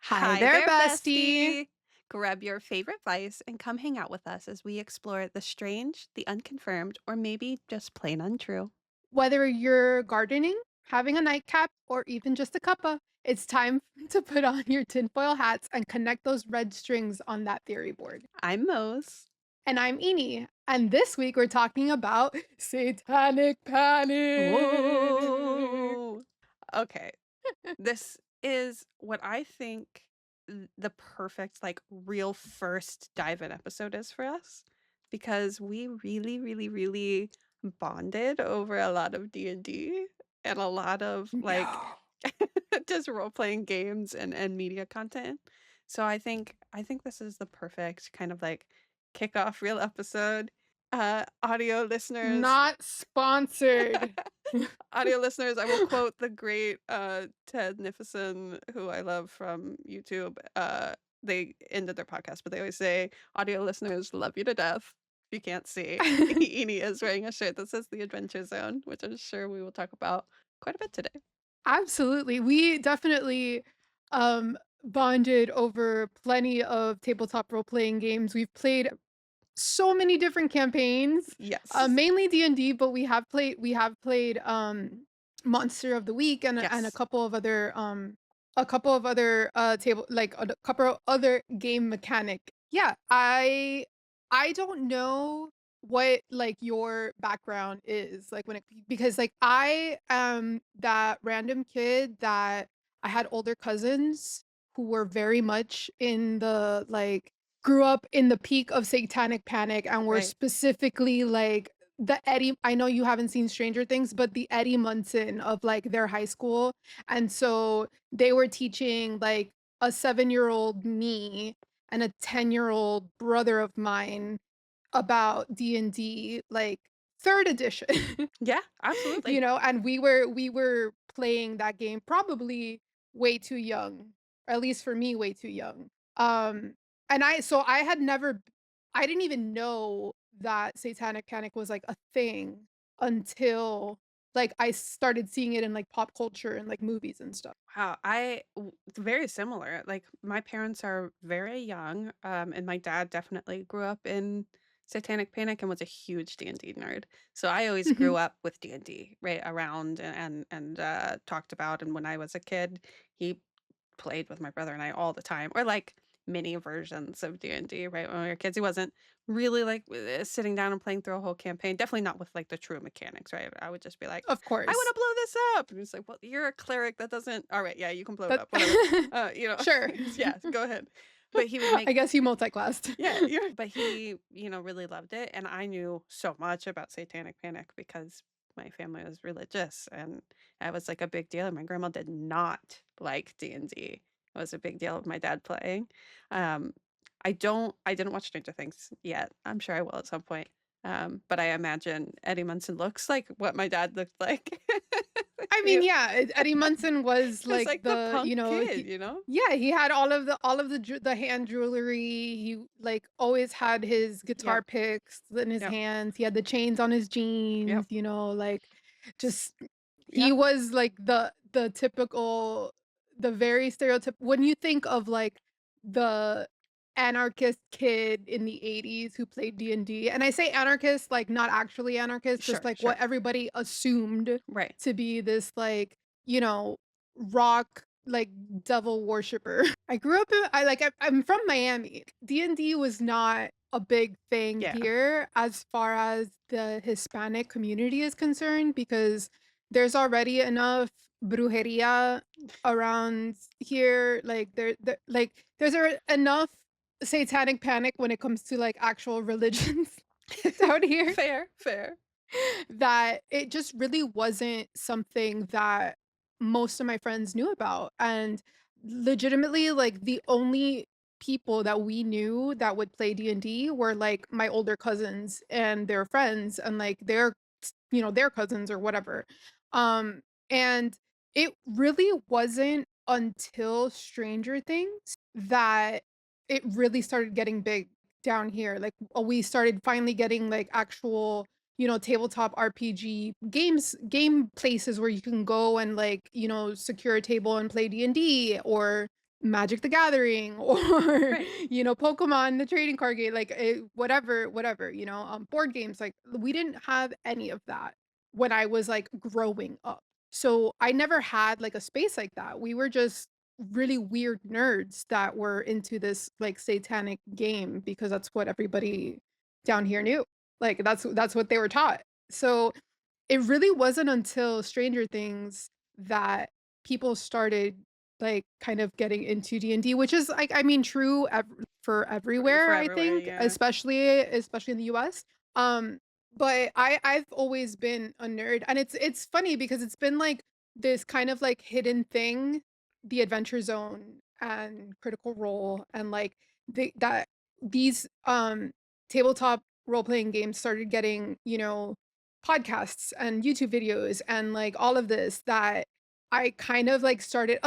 Hi Hi there, there, bestie. bestie. Grab your favorite vice and come hang out with us as we explore the strange, the unconfirmed, or maybe just plain untrue. Whether you're gardening, having a nightcap, or even just a cuppa, it's time to put on your tinfoil hats and connect those red strings on that theory board. I'm Mose. And I'm Eni, and this week we're talking about Satanic Panic. Whoa. Okay, this is what I think the perfect, like, real first dive in episode is for us because we really, really, really bonded over a lot of D&D and a lot of like No. just role playing games and media content. So I think this is the perfect kind of like kickoff real episode. Audio listeners, Not sponsored. audio listeners, I will quote the great Ted Nifison, who I love from YouTube. They ended their podcast, but they always say, "Audio listeners love you to death." If you can't see, Eni is wearing a shirt that says "The Adventure Zone," which I'm sure we will talk about quite a bit today. Absolutely. We definitely bonded over plenty of tabletop role-playing games. We've played so many different campaigns, Yes, mainly D&D, but we have played Monster of the Week and yes. a couple of other table like a couple of other game mechanic. Yeah, I don't know what like your background is like when it because like I am that random kid that I had older cousins who were very much in the like grew up in the peak of Satanic Panic and were Right. specifically like the Eddie I know you haven't seen Stranger Things, but the Eddie Munson of like their high school. And so they were teaching like a 7-year-old me and a 10-year-old brother of mine about D&D, like 3rd edition, Yeah, absolutely. and we were playing that game probably way too young, or at least for me, way too young. Um, and I didn't even know that Satanic Panic was, like, a thing until, like, I started seeing it in, like, pop culture and, like, movies and stuff. Wow, it's very similar. Like my parents are very young, and my dad definitely grew up in Satanic Panic and was a huge D&D nerd. So I always grew Mhm. up with D&D right around and talked about. And when I was a kid, he played with my brother and I all the time, or like mini versions of D&D, right? When we were kids, he wasn't really like sitting down and playing through a whole campaign. Definitely not with like the true mechanics, right? I would just be like, Of I want course. to blow this up. And he's like, well, you're a cleric. That doesn't, all right. Yeah, you can blow it That up, whatever. Sure. Yeah, go ahead. But he would make I guess you multi-classed. yeah, but he, really loved it, and I knew so much about Satanic Panic because my family was religious, and that was, like, a big deal, and my grandma did not like D&D. It was a big deal of my dad playing. Um, I didn't watch Stranger Things yet. I'm sure I will at some point, but I imagine Eddie Munson looks like what my dad looked like. I You mean, yeah, Eddie Munson was He was like like the the, punk kid, he yeah, he had all of the hand jewelry. He like always had his guitar Yep, picks in his yep, hands. He had the chains on his yep. jeans, like S just he Yep. was like the typical the very stereotyp when you think of like the anarchist kid in the 80s who played D&D, and I say anarchist, like not actually anarchist, just Sure, like what sure. everybody assumed Right. to be this like, rock like devil worshiper. I grew up in I'm from Miami. D&D was not a big thing Yeah. here as far as the Hispanic community is concerned because there's already enough brujeria around here. Like there's enough satanic panic when it comes to like actual religions down here Fair, fair. that it just really wasn't something that most of my friends knew about. And legitimately, like the only people that we knew that would play D&D were like my older cousins and their friends and like their cousins or whatever. And it really wasn't until Stranger Things that it really started getting big down here. Like we started finally getting like actual tabletop RPG game places where you can go and like, secure a table and play D&D or Magic the Gathering or, Right. Pokemon, the trading card game, like, whatever, board games, like, we didn't have any of that when I was, like, growing up. So, I never had, like, a space like that. We were just really weird nerds that were into this, like, satanic game because that's what everybody down here knew. Like, that's what they were taught. So, it really wasn't until Stranger Things that people started, like, kind of getting into D&D, which is, like, I mean, true for For everywhere, I everywhere, think, yeah. especially in the US. Um, but I've always been a nerd, and it's funny because it's been, like, this kind of, like, hidden thing, the Adventure Zone and Critical Role, and, like, these, tabletop role-playing games started getting, podcasts and YouTube videos and, like, all of this that I kind of, like, started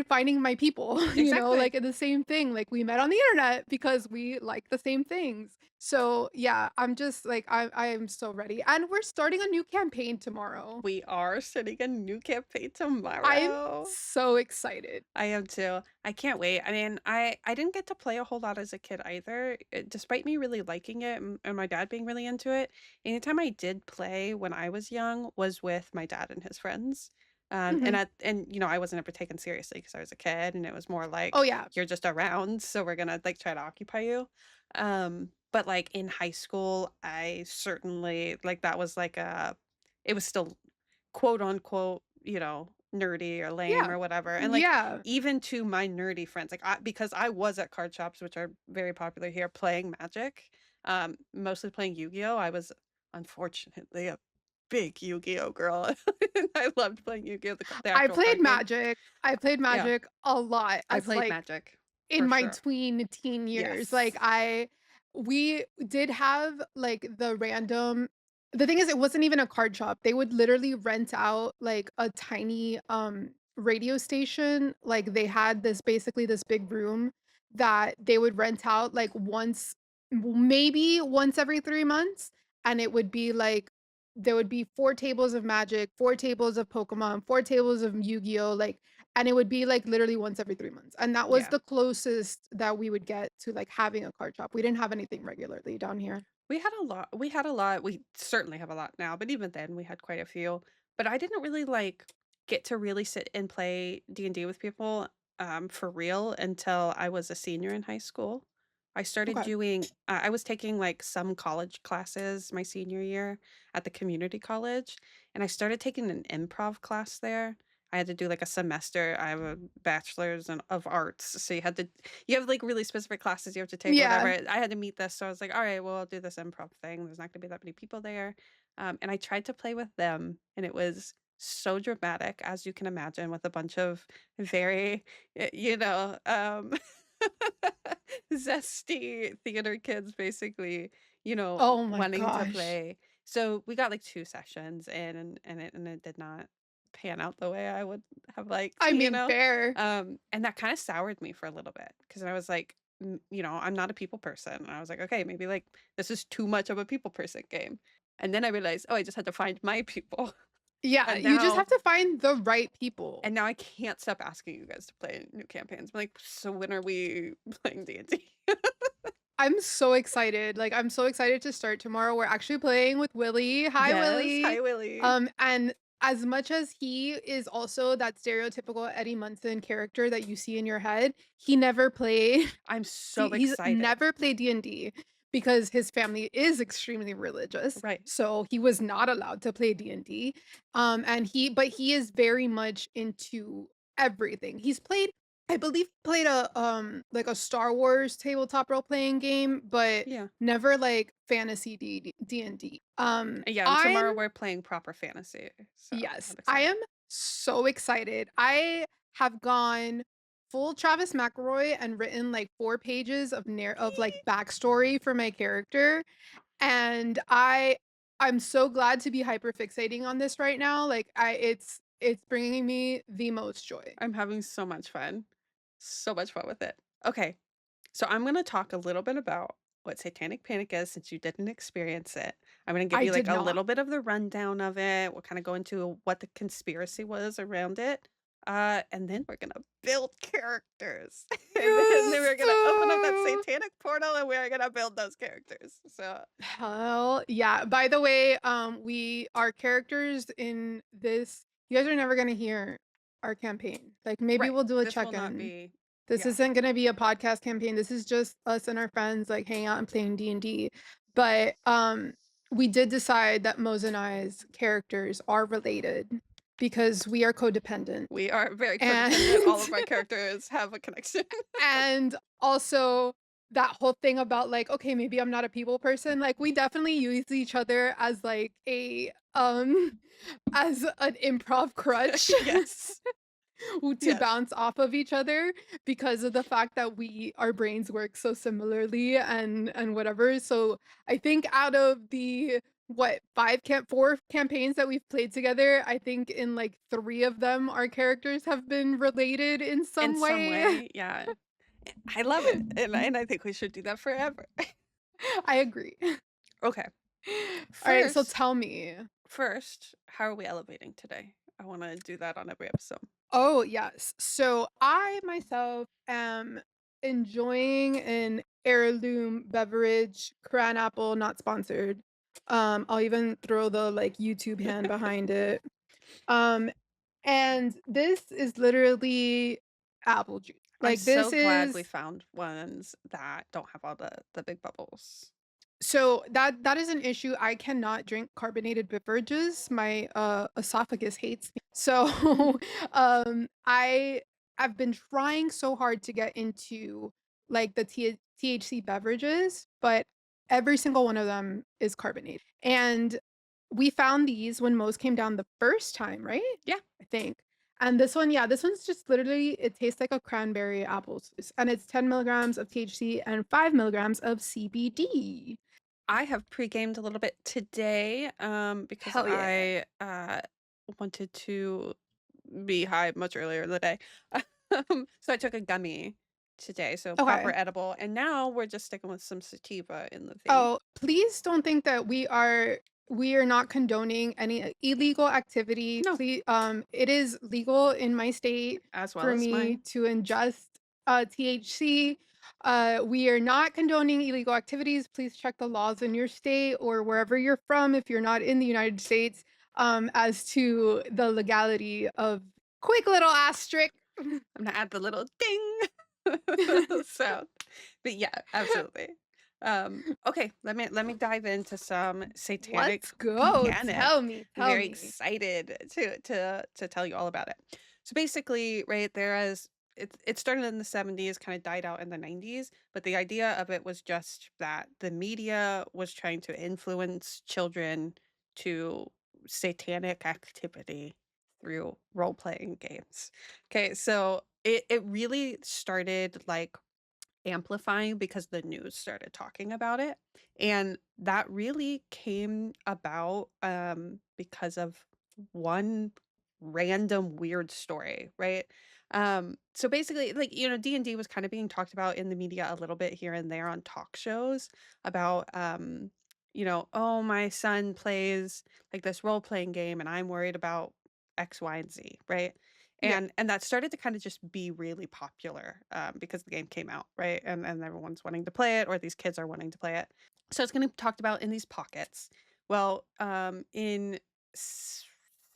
finding my people, Exactly. like, in the same thing, like, we met on the internet because we like the same things. So, yeah, I'm just, like, I am so ready, and we're starting a new campaign tomorrow. We are starting a new campaign I'm tomorrow. so excited. I am too. I can't wait. I mean, I didn't get to play a whole lot as a kid either, despite me really liking it and my dad being really into it. Anytime I did play when I was young was with my dad and his friends. Mhm. And I wasn't ever taken seriously because I was a kid, and it was more Oh, like yeah. you're just around, so we're gonna like try to occupy you. But like in high school, I certainly like that was like a it was still quote unquote, nerdy or lame Yeah. or whatever. And like Yeah. even to my nerdy friends, like because I was at card shops, which are very popular here, playing Magic, mostly playing Yu-Gi-Oh. I was unfortunately a big Yu-Gi-Oh girl. And I loved playing Yu-Gi-Oh, the I actual played card game. Magic. I played Yeah, Magic a lot I as, played like, Magic in for my sure. tween teen years, Yes. like, I we did have, like, the thing is it wasn't even a card shop, they would literally rent out, like, a tiny, radio station, like, they had basically this big room that they would rent out, like, maybe once every 3 months, and it would be, like, there would be 4 tables of Magic, 4 tables of Pokemon, 4 tables of Yu-Gi-Oh, like, and it would be, like, literally once every 3 months, and that was Yeah. the closest that we would get to, like, having a card shop. We didn't have anything regularly down here. We had a lot. We certainly have a lot now, but even then we had quite a few. But I didn't really like get to really sit and play D&D with people for real until I was a senior in high school. I started Okay. doing I was taking like some college classes my senior year at the community college, and I started taking an improv class there. I had to do like a semester. I have a bachelor's of arts, so you have like really specific classes you have to take or whatever. Yeah. I had to meet this, so I was like, all right, well, I'll do this improv thing. There's not gonna be that many people there. And I tried to play with them, and it was so dramatic, as you can imagine, with a bunch of very, zesty theater kids, basically, Oh my wanting to gosh. play. So we got like 2 sessions in, and it did not pan out the way I would have liked, I mean, fair. and that kind of soured me for a little bit because I was like, I'm not a people person. And I was like, okay, maybe like this is too much of a people person game. And then I realized, oh, I just had to find my people. Yeah, And you just now have to find the right and people. now I can't stop asking you guys to play new campaigns. I'm like, so when are we playing D&D? I'm so excited, like, I'm so excited to start tomorrow. We're actually playing with Willie. Hi, Yes, Willie. hi Willie. And as much as he is also that stereotypical Eddie Munson character that you see in your head, he never played I'm so he's excited. never played D&D because his family is extremely religious, Right. so he was not allowed to play D&D. But he is very much into everything. He's played I believe he played like a Star Wars tabletop role-playing game, but Yeah. never like fantasy D&D. Yeah, and I'm tomorrow we're playing proper fantasy. So Yes, I'm I excited. am so excited. I have gone full Travis McElroy and written like 4 pages of like backstory for my character, and I'm so glad to be hyper fixating on this right now. Like it's bringing me the most joy. I'm having so much fun. So much fun with it. Okay. So I'm going to talk a little bit about what Satanic Panic is since you didn't experience it. I'm going to give I you like did a not. little bit of the rundown of it. We'll kind of go into what the conspiracy was around it. And then we're gonna build characters, and then Yes! we're gonna open up that satanic portal, and we're gonna build those characters. So Hell yeah. By the way, we our characters in this you guys are never gonna hear our campaign. Like, maybe right, we'll do a this will not check-in. be This yeah. isn't gonna be a podcast campaign. This is just us and our friends, like, hanging out and playing D&D. But, we did decide that Mose and I's characters are related because we are codependent. We are very codependent. And All of our characters have a connection. and also that whole thing about, like, okay, maybe I'm not a people person, like, we definitely use each other as, like, a, as an improv crutch Yes. to Yes. bounce off of each other because of the fact that our brains work so similarly and whatever. So, I think out of the, what, 4 campaigns that we've played together, I think in, like, 3 of them, our characters have been related in In some some way. way, yeah. I love it, and I think we should do that forever. I agree. Okay. Alright, so First tell me. first, how are we elevating today? I wanna do that on every episode. Oh, yes. So I myself am enjoying an heirloom beverage, cran apple, not sponsored. I'll even throw the, like, YouTube hand behind it. Um, and this is literally apple juice. I'm Like, this so glad we is found ones that don't have all the big bubbles. so that is an issue. I cannot drink carbonated beverages. My, esophagus hates me. So, I have been trying so hard to get into, like, the THC beverages, but every single one of them is carbonated. And we found these when Moe's came down the first time, right? Yeah, I think. And this one, yeah, this one's just literally it tastes like a cranberry apple juice, and it's 10 milligrams of THC and 5 milligrams of CBD. I have pre-gamed a little bit today, because Hell yeah. I, wanted to be high much earlier in the day. So I took a gummy today, so proper Okay. edible, and now we're just sticking with some sativa in the vein. Oh, please don't think that we are not condoning any illegal activity. No, Please, it is legal in my state as well for as me mine. to ingest, THC. We are not condoning illegal activities. Please check the laws in your state or wherever you're from if you're not in the United States, as to the legality of quick little asterisk. I'm gonna add the little ding sound. But yeah, absolutely. Okay, let me dive into some satanic Let's go. panic. Tell me, I'm tell very me. excited to tell you all about it. So basically, right there as it started in the 70s, kind of died out in the 90s, but the idea of it was just that the media was trying to influence children to satanic activity through role-playing games. Okay, so it really started like amplifying because the news started talking about it. And that really came about because of one random weird story, right? So basically like D&D was kind of being talked about in the media a little bit here and there on talk shows about oh my son plays like this role playing game and I'm worried about X, Y, and Z, right? Yeah. And that started to kind of just be really popular, because the game came out, right? And everyone's wanting to play it, or these kids are wanting to play it. So it's gonna be talked about in these pockets. Well, in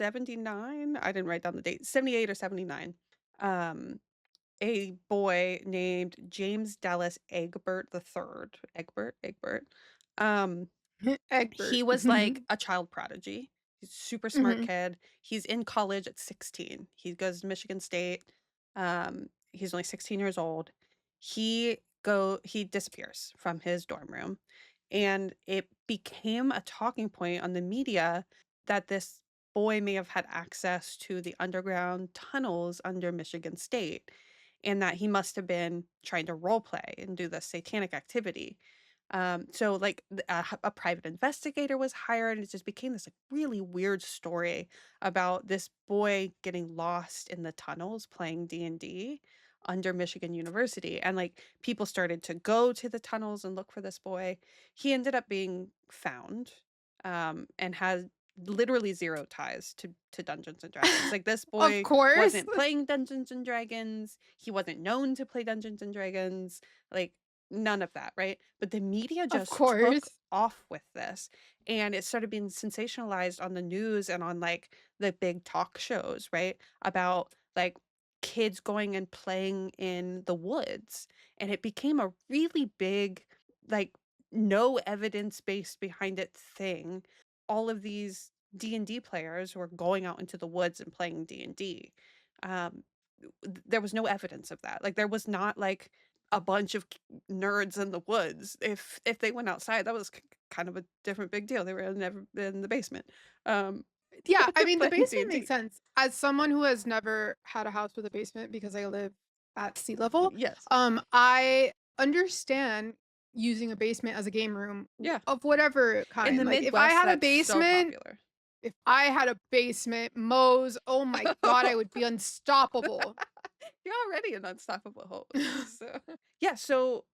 79, I didn't write down the date, 78 or 79, um, a boy named James Dallas Egbert the Third, Egbert, um, Egbert. he was like a child prodigy. He's a super smart Mhm. kid. He's in college at 16. He goes to Michigan State. He's only 16 years old. He disappears from his dorm room, and it became a talking point on the media that this boy may have had access to the underground tunnels under Michigan State, and that he must have been trying to role play and do this satanic activity. So like a private investigator was hired, and it just became this like really weird story about this boy getting lost in the tunnels playing D&D under Michigan University. And like people started to go to the tunnels and look for this boy. He ended up being found, and had literally 0 ties to Dungeons& and Dragons. Like, this Of boy course. wasn't playing Dungeons& and Dragons, he wasn't known to play Dungeons& and Dragons, like, none of that, right? But the media Of just took course. off with this, and it started being sensationalized on the news and on, like, the big talk shows, right? About, like, kids going and playing in the woods, and it became a really big, like, no evidence based behind it thing. All of these D&D players were going out into the woods and playing D&D. Um, there was no evidence of that. Like, there was not, like, a bunch of nerds in the woods. If they went outside, that was kind of a different big deal. They were never in the basement, um, Yeah, I mean, the playing basement makes D&D. sense. As someone who has never had a house with a basement because I live at sea level, Yes. I understand using a basement as a game room Yeah. of whatever In kind. the Like, Midwest, that's so popular. if I had a basement, Mose, oh my god, I would be unstoppable. You're already an unstoppable host. So yeah, so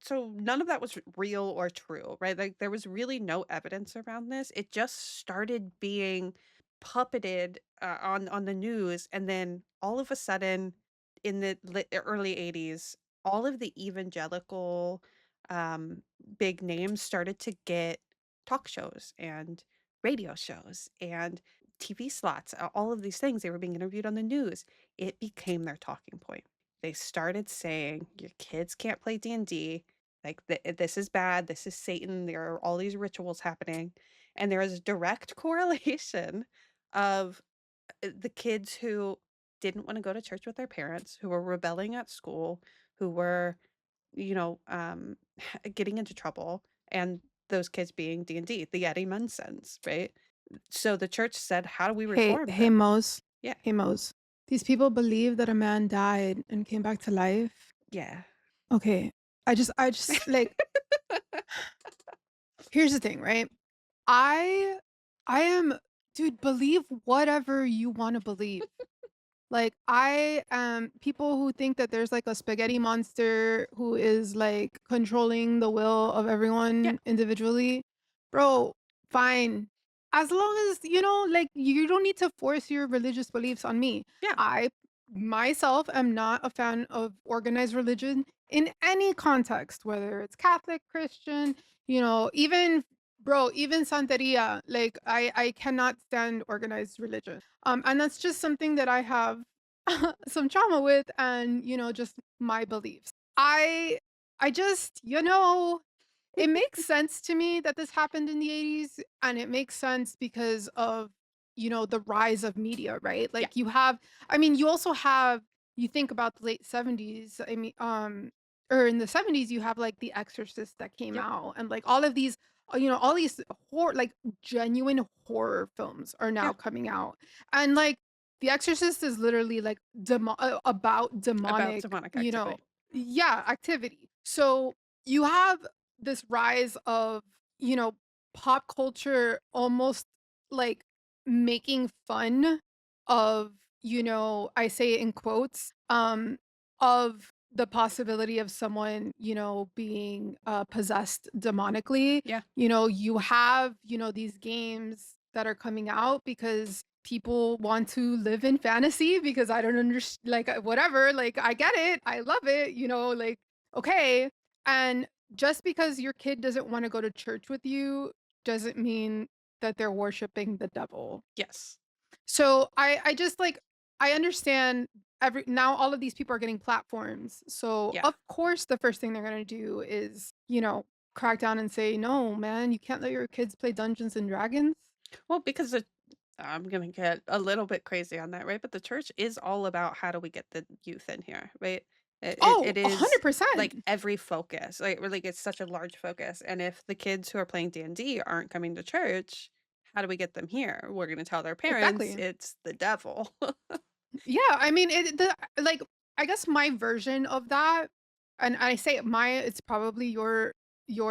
none of that was real or true, right? Like, there was really no evidence around this. It just started being puppeted on the news, and then all of a sudden, in the early '80s, all of the evangelical um, big names started to get talk shows and radio shows and TV slots, all of these things. They were being interviewed on the news. It became their talking point. They started saying, "Your kids can't play D&D. Like, this is bad. This is Satan. There are all these rituals happening." And there is a direct correlation of the kids who didn't want to go to church with their parents, who were rebelling at school, who were, getting into trouble, and those kids being D&D, the Yeti Munsons, right? So the church said, "How do we Hey, reform hey, them?" Mose. Yeah. Hey, Mose. These people believe that a man died and came back to life. Yeah. Okay. I just like, here's the thing, right? I I am dude, believe whatever you wanna believe. Like, I am people who think that there's, like, a spaghetti monster who is, like, controlling the will of Yeah. everyone individually. Bro, fine. As long as, like, you don't need to force your religious beliefs on me. Yeah. I myself am not a fan of organized religion in any context, whether it's Catholic, Christian, even bro, even Santeria, like, I cannot stand organized religion. And that's just something that I have some trauma with and, just my beliefs. I just, it makes sense to me that this happened in the 80s, and it makes sense because of, the rise of media, right? Yeah. Like, I mean, you also have you think about the late 70s, I mean, or in the 70s, you have, like, The Exorcist that came Yep. out, and, like, all of these, all these like, genuine horror films are Yeah. now coming out. And, like, The Exorcist is literally, like, about About demonic, demonic activity. yeah, activity. So, you have this rise of, pop culture almost, like, making fun of, I say it in quotes, of the possibility of someone, being, possessed demonically. Yeah. You have, these games that are coming out because people want to live in fantasy because I don't understand, like, whatever, like, I get it, I love it, like, okay. And just because your kid doesn't wanna go to church with you doesn't mean that they're worshiping the devil. Yes. So, I just, like, I understand every now all of these people are getting platforms. So, Yeah. of course, the first thing they're gonna do is, crack down and say, "No, man, you can't let your kids play Dungeons& and Dragons." Well, because I'm gonna get a little bit crazy on that, right? But the church is all about how do we get the youth in here, right? It Oh, is like 100%. every focus, like, really, it's such a large focus. And if the kids who are playing D&D aren't coming to church, how do we get them here? We're gonna tell their parents Exactly. it's the devil. Yeah, I mean, like, I guess my version of that, and I say it's probably your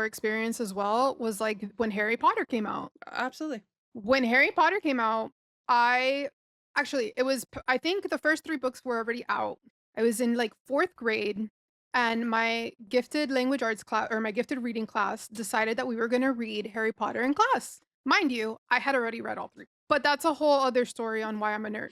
experience as well, was, like, when Harry Potter came out. Absolutely. When Harry Potter came out, I actually, I think the first 3 books were already out. I was in, like, 4th grade, and my gifted language arts class or my gifted reading class decided that we were gonna read Harry Potter in class. Mind you, I had already read all 3, but that's a whole other story on why I'm a nerd.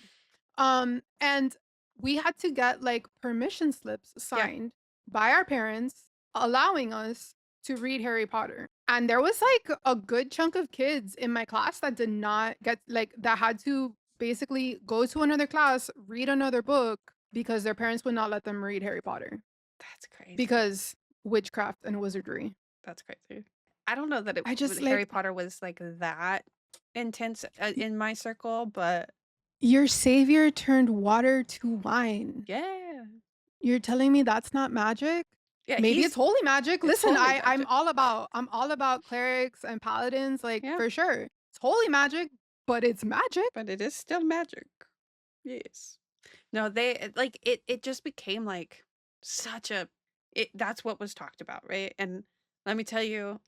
And we had to get, like, permission slips Yeah, signed by our parents allowing us to read Harry Potter, and there was, like, a good chunk of kids in my class that did not get like, that had to basically go to another class, read another book because their parents would not let them read Harry Potter that's crazy. because witchcraft and wizardry. That's crazy. I don't know that I just, Harry like, Potter was, like, that intense, in my circle, but your savior turned water to wine. yeah. You're telling me that's not magic? Yeah, Maybe it's holy magic. it's Listen, holy I'm magic. all about clerics and paladins, like, Yeah, for sure. It's holy magic, but it's magic. but it is still magic. Yes. No, it just became, like, such a that's what was talked about, right? And let me tell you,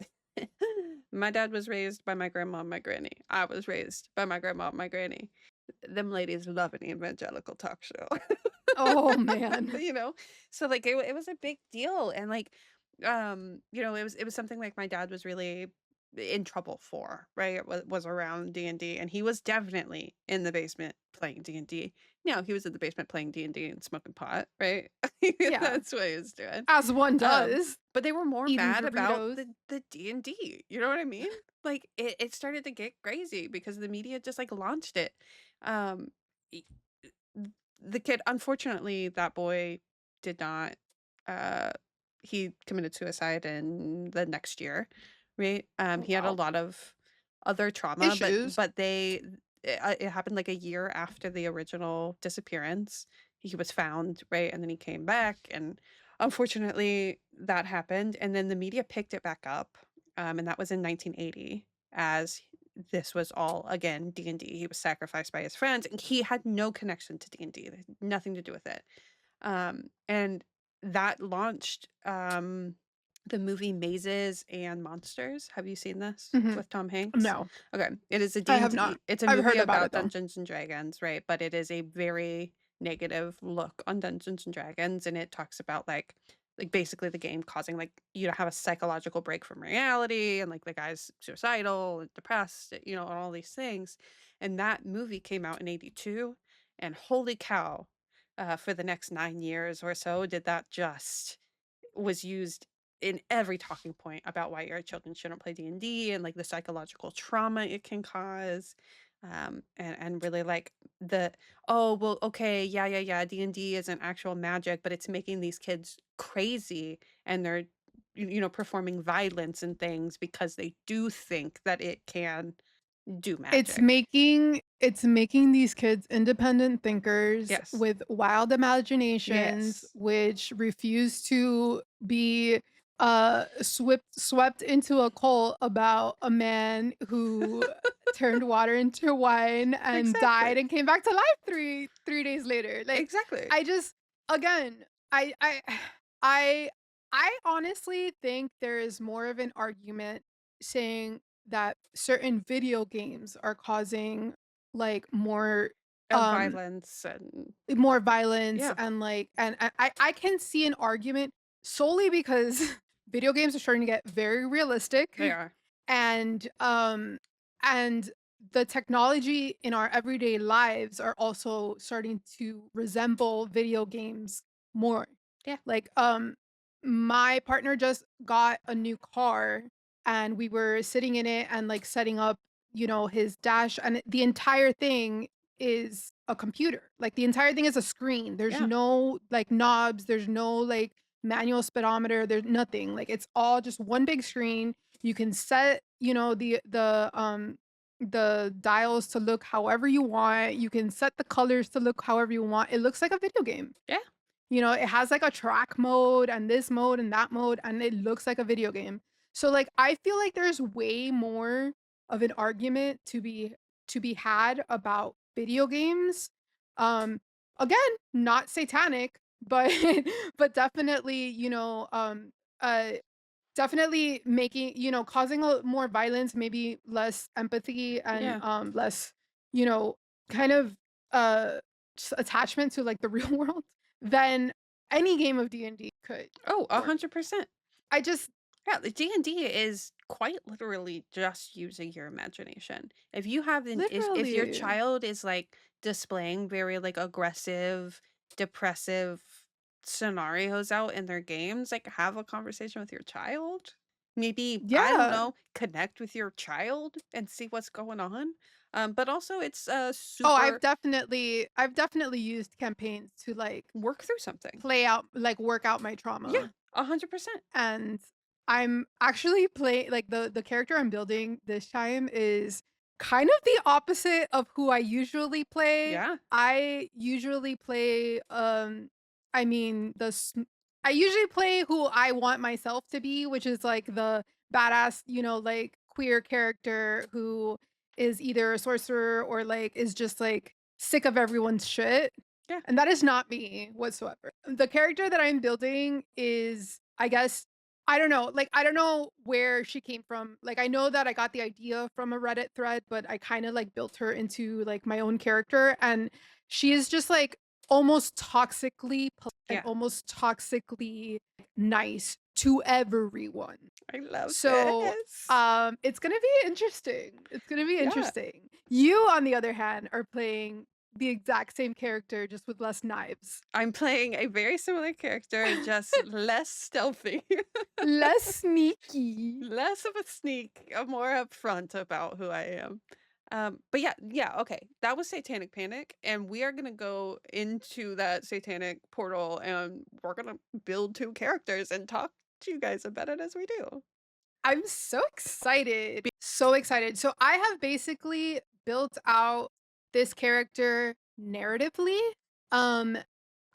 my dad was raised by my grandma and my granny. I was raised by my grandma and my granny. Them ladies love an evangelical talk show. Oh, man. You know? So, like, it was a big deal, and, like, it was something, like, my dad was really in trouble for, right? It was around D&D, and he was definitely in the basement playing D&D. No, he was in the basement playing D&D and smoking pot, right? Yeah, That's what he was doing. as one Um, does, but they were more eating mad about Doritos. the D&D, you know what I mean? Like, it started to get crazy because the media just, like, launched it. Um, e the kid unfortunately, that boy did not, uh he committed suicide in the next year, right? Oh, He had a wow. lot of other trauma, Issues. but it happened, like, a year after the original disappearance. He was found, right? And then he came back, and unfortunately, that happened, and then the media picked it back up, and that was in 1980 as this was all, again, D&D. He was sacrificed by his friends, and he had no connection to D&D, nothing to do with it. And that launched, the movie Mazes and Monsters. Have you seen this Mhm. with Tom Hanks? No, Okay, it is a I have not. D&D it's a I've movie heard about it, about though. Dungeons& and Dragons, right? But it is a very negative look on Dungeons& and Dragons, and it talks about, basically the game causing, like, you to have a psychological break from reality, and, like, the guy's suicidal and depressed, and all these things, and that movie came out in '82, and holy cow, for the next 9 years or so did that just was used in every talking point about why your children shouldn't play D&D and D and, like, the psychological trauma it can cause, and really, like, "Oh, well, okay, yeah, yeah, yeah, D&D isn't actual magic, but it's making these kids crazy, and they're, performing violence and things because they do think that it can do It's magic." making it's making these kids independent thinkers Yes. with wild imaginations, Yes. which refuse to be, swept into a cult about a man who turned water into wine and died Exactly. and came back to life 3 days later. Like, Exactly. I just again, I I I honestly think there is more of an argument saying that certain video games are causing, like, Of um violence and more violence yeah, and, like and I can see an argument solely because video games are starting to get very realistic, they are. and and the technology in our everyday lives are also starting to resemble video games more. Yeah, Like, my partner just got a new car, and we were sitting in it and, like, setting up, his dash, and the entire thing is a computer. Like, the entire thing is a screen. There's yeah, no, like, knobs, there's no, like, manual speedometer, there's nothing. Like, it's all just one big screen. You can set, the dials to look however you want. You can set the colors to look however you want. It looks like a video game. yeah. It has, like, a track mode and this mode and that mode, and it looks like a video game. So, like, I feel like there's way more of an argument to be had about video games. Um, Again, not satanic, but but definitely, uh definitely causing a more violence, maybe less empathy and, Yeah. less, you know, kind of, uh, just attachment to, like, the real world than any game of D&D could Oh, for me. 100%. I just Yeah, the D&D is quite literally just using your imagination. If you have an if your Literally. child is, like, displaying very, like, aggressive, depressive scenarios out in their games, like, have a conversation with your child. Maybe, I don't Yeah. know, connect with your child and see what's going on. But also it's, Oh, super I've definitely used campaigns to, like, work through something. play out like, work out my Yeah, trauma. 100%. And I'm actually play like, the character I'm building this time is kind of the opposite of who I usually play. Yeah, I usually play, I mean, I usually play who I want myself to be, which is, like, the badass, like, queer character who is either a sorcerer or, like, is just, like, sick of everyone's shit, yeah. and that is not me whatsoever. The character that I'm building is, I guess, I don't know, like, I don't know where she came from. Like, I know that I got the idea from a Reddit thread, but I kinda, like, built her into, like, my own character, and she is just, like, almost toxically and Yeah, almost toxically nice to everyone. I love So, this. it's gonna be interesting. It's gonna be Yeah. interesting. You, on the other hand, are playing the exact same character just with less knives. I'm playing a very similar character, just less stealthy, Less sneaky. less of a sneak, more upfront about who I am. But yeah, yeah, okay. That was Satanic Panic, and we are gonna go into that satanic portal, and we're gonna build two characters and talk to you guys about it as we do. I'm so excited. So excited. So I have basically built out this character narratively. Um,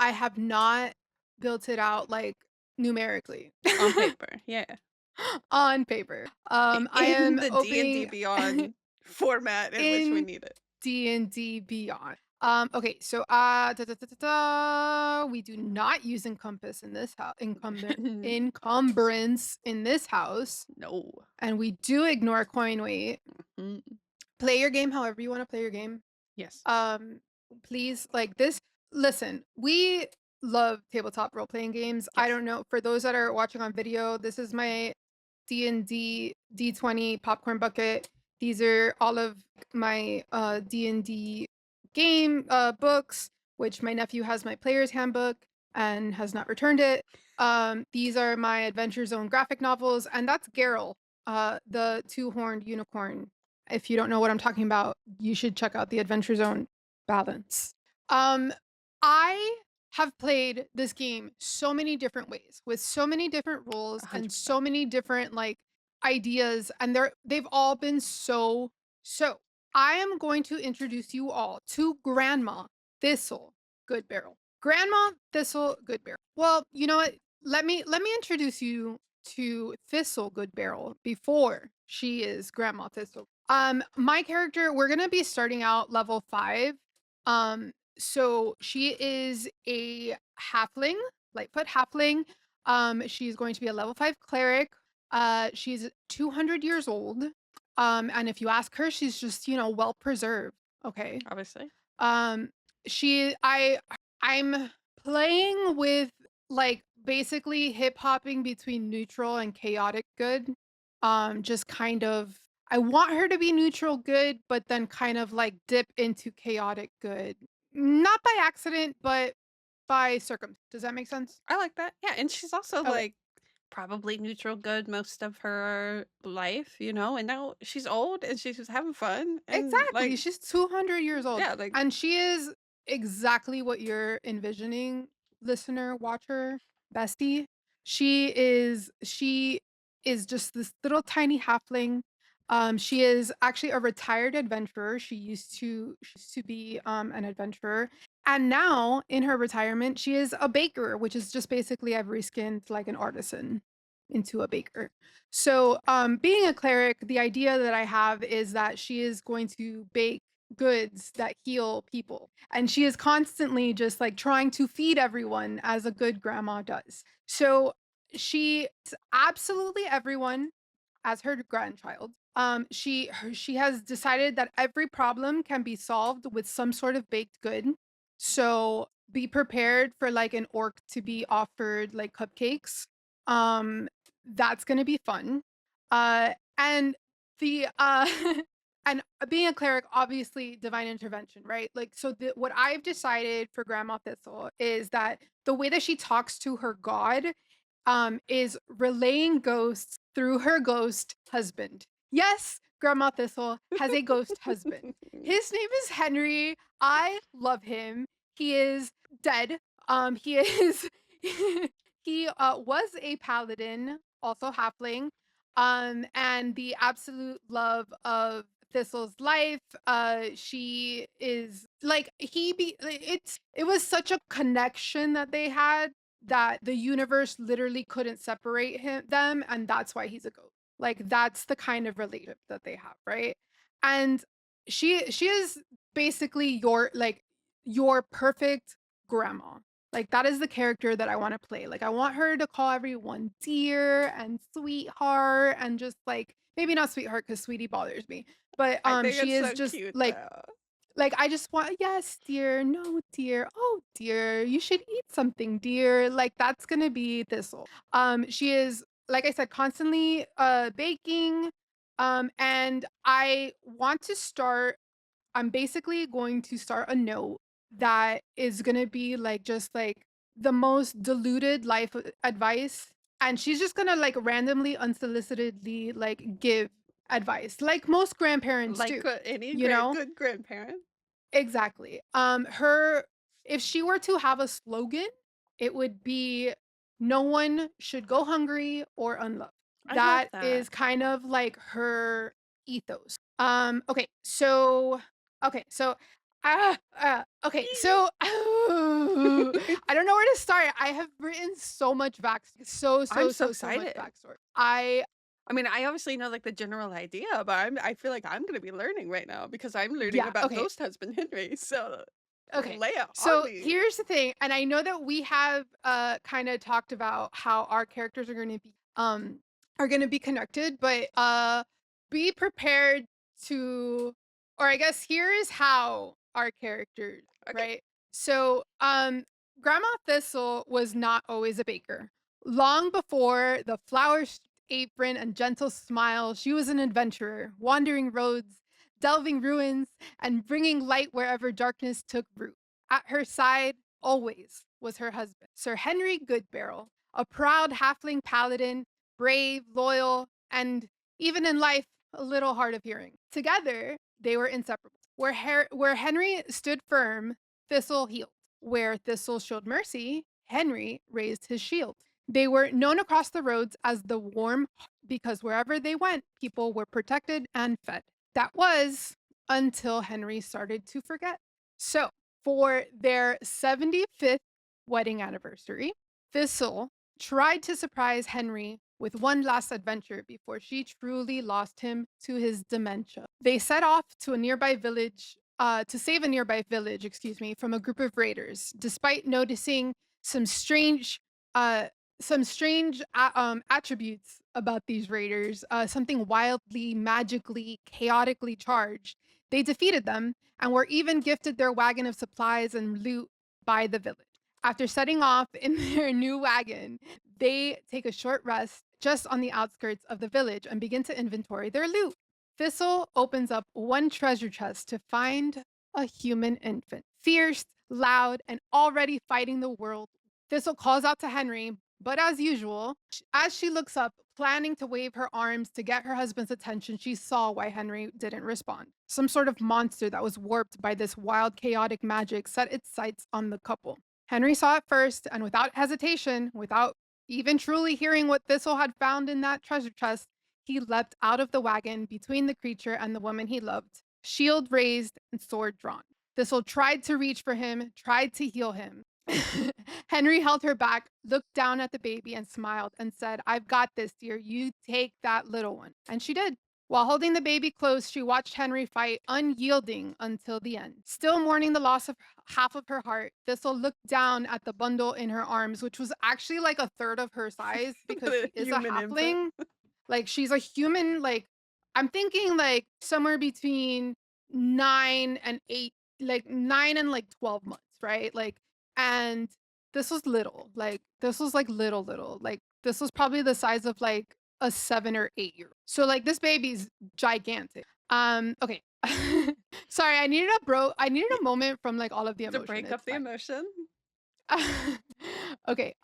I have not built it out like numerically On paper, yeah. on paper. I In am the D&D opening Beyond format in which we in need it. D&D Beyond. Okay, so we do not use encompass in this house, encumbrance in this house, No. and we do ignore coin weight. Mm. Play your game however you wanna play your game. Yes. Um, please, like, this listen, we love tabletop role-playing games. I Yes. don't know for those that are watching on video, this is my D&D D20 popcorn bucket. These are all of my, D&D game, books, which my nephew has my player's handbook and has not returned it. These are my Adventure Zone graphic novels, and that's Geralt, the two-horned unicorn. If you don't know what I'm talking about, you should check out the Adventure Zone balance. Um, I have played this game so many different ways with so many different rules and 100%. so many different like ideas, and they've all been so. I am going to introduce you all to Grandma Thistle Goodbarrel. Grandma Thistle Goodbarrel. Well, you know what? Let me introduce you to Thistle Goodbarrel before she is Grandma Thistle. My character, we're gonna be starting out level 5. So she is a halfling, Lightfoot halfling. She's going to be a level 5 cleric. She's 200 years old. And if you ask her, she's just, well preserved. Okay. Obviously. Um, she I'm playing with, like, basically hip hopping between neutral and chaotic good. Just kind of I want her to be neutral good, but then kind of, like, dip into chaotic good. Not by accident, but by Does that make sense? I like that. Yeah, and she's also, Okay. like, probably neutral good most of her life, you know, and now she's old and she's just having fun and, Exactly, like, she's 200 years old, yeah, like and she is exactly what you're envisioning, listener, watcher, bestie. She is just this little tiny halfling. She is actually a retired adventurer. She used to be, an adventurer, and now in her retirement, she is a baker, which is just basically I've reskinned like an artisan into a baker. So, being a cleric, the idea that I have is that she is going to bake goods that heal people. And she is constantly just like trying to feed everyone as a good grandma does. So she absolutely everyone as her grandchild. She has decided that every problem can be solved with some sort of baked good. So be prepared for like an orc to be offered like cupcakes. Um That's gonna be fun. And the and being a cleric, obviously divine intervention, right? Like, so what I've decided for Grandma Thistle is that the way that she talks to her god is relaying ghosts through her ghost husband. Yes, Grandma Thistle has a ghost husband. His name is Henry. I love him. He is dead. He is he was a paladin, also halfling, and the absolute love of Thistle's life. She is like it was such a connection that they had that the universe literally couldn't separate them, and that's why he's a ghost. Like that's the kind of relationship that they have, right? And she is basically your perfect grandma. Like that is the character that I want to play. Like I want her to call everyone dear and sweetheart and just like maybe not sweetheart because sweetie bothers me, but I think she it's is so just cute though. like I just want, yes, dear, no, dear, oh dear, you should eat something, dear. Like that's gonna be Thistle. She is, like I said, constantly baking. And I'm basically going to start a note that is gonna be like just like the most diluted life advice. And she's just gonna like randomly, unsolicitedly like give advice, like most grandparents do, Like any you great know? good grandparent. Exactly. Her if she were to have a slogan, it would be no one should go hungry or unloved. I love That that. is kind of like her ethos. Okay, so I don't know where to start. I have written so much backstory. I'm so So much excited. backstory. I I mean, I obviously know like the general idea, but I feel like I'm gonna be learning right now because I'm learning Yeah, about okay. Ghost Husband Henry. So Okay. lay it on So me. here's the thing, and I know that we have kind of talked about how our characters are going to be connected, but be prepared to, or I guess here is how our characters, Okay. right? So Grandma Thistle was not always a baker. Long before the flower apron and gentle smile, she was an adventurer, wandering roads, delving ruins, and bringing light wherever darkness took root. At her side, always, was her husband, Sir Henry Goodbarrel, a proud halfling paladin, brave, loyal, and even in life, a little hard of hearing. Together, they were inseparable. Where Henry stood firm, Thistle healed. Where Thistle showed mercy, Henry raised his shield. They were known across the roads as the warm because wherever they went, people were protected and fed. That was until Henry started to forget. So, for their 75th wedding anniversary, Thistle tried to surprise Henry with one last adventure before she truly lost him to his dementia. They set off to a nearby village, to save a nearby village, excuse me, from a group of raiders, despite noticing some strange, uh, attributes about these raiders, something wildly, magically, chaotically charged. They defeated them and were even gifted their wagon of supplies and loot by the village. After setting off in their new wagon, they take a short rest just on the outskirts of the village and begin to inventory their loot. Thistle opens up one treasure chest to find a human infant, fierce, loud, and already fighting the world. Thistle calls out to Henry, but as usual, as she looks up, planning to wave her arms to get her husband's attention, she saw why Henry didn't respond. Some sort of monster that was warped by this wild, chaotic magic set its sights on the couple. Henry saw it first, and without hesitation, without even truly hearing what Thistle had found in that treasure chest, he leapt out of the wagon between the creature and the woman he loved, shield raised and sword drawn. Thistle tried to reach for him, tried to heal him. Henry held her back, looked down at the baby, and smiled and said, I've got this, dear. You take that little one. And she did. While holding the baby close, she watched Henry fight, unyielding until the end. Still mourning the loss of half of her heart, Thistle looked down at the bundle in her arms, which was actually like a third of her size because The she is a human infant. halfling. Like she's a human, like I'm thinking like somewhere between 9 and 8, like 9 and 12 months, right? Like, and this was little, like this was like little, like This was probably the size of, like, a 7 or 8-year-old. So, like, this baby's gigantic. Okay. Sorry, I needed a moment from, like, all of the To emotion, break up it's the fine. emotion. Okay,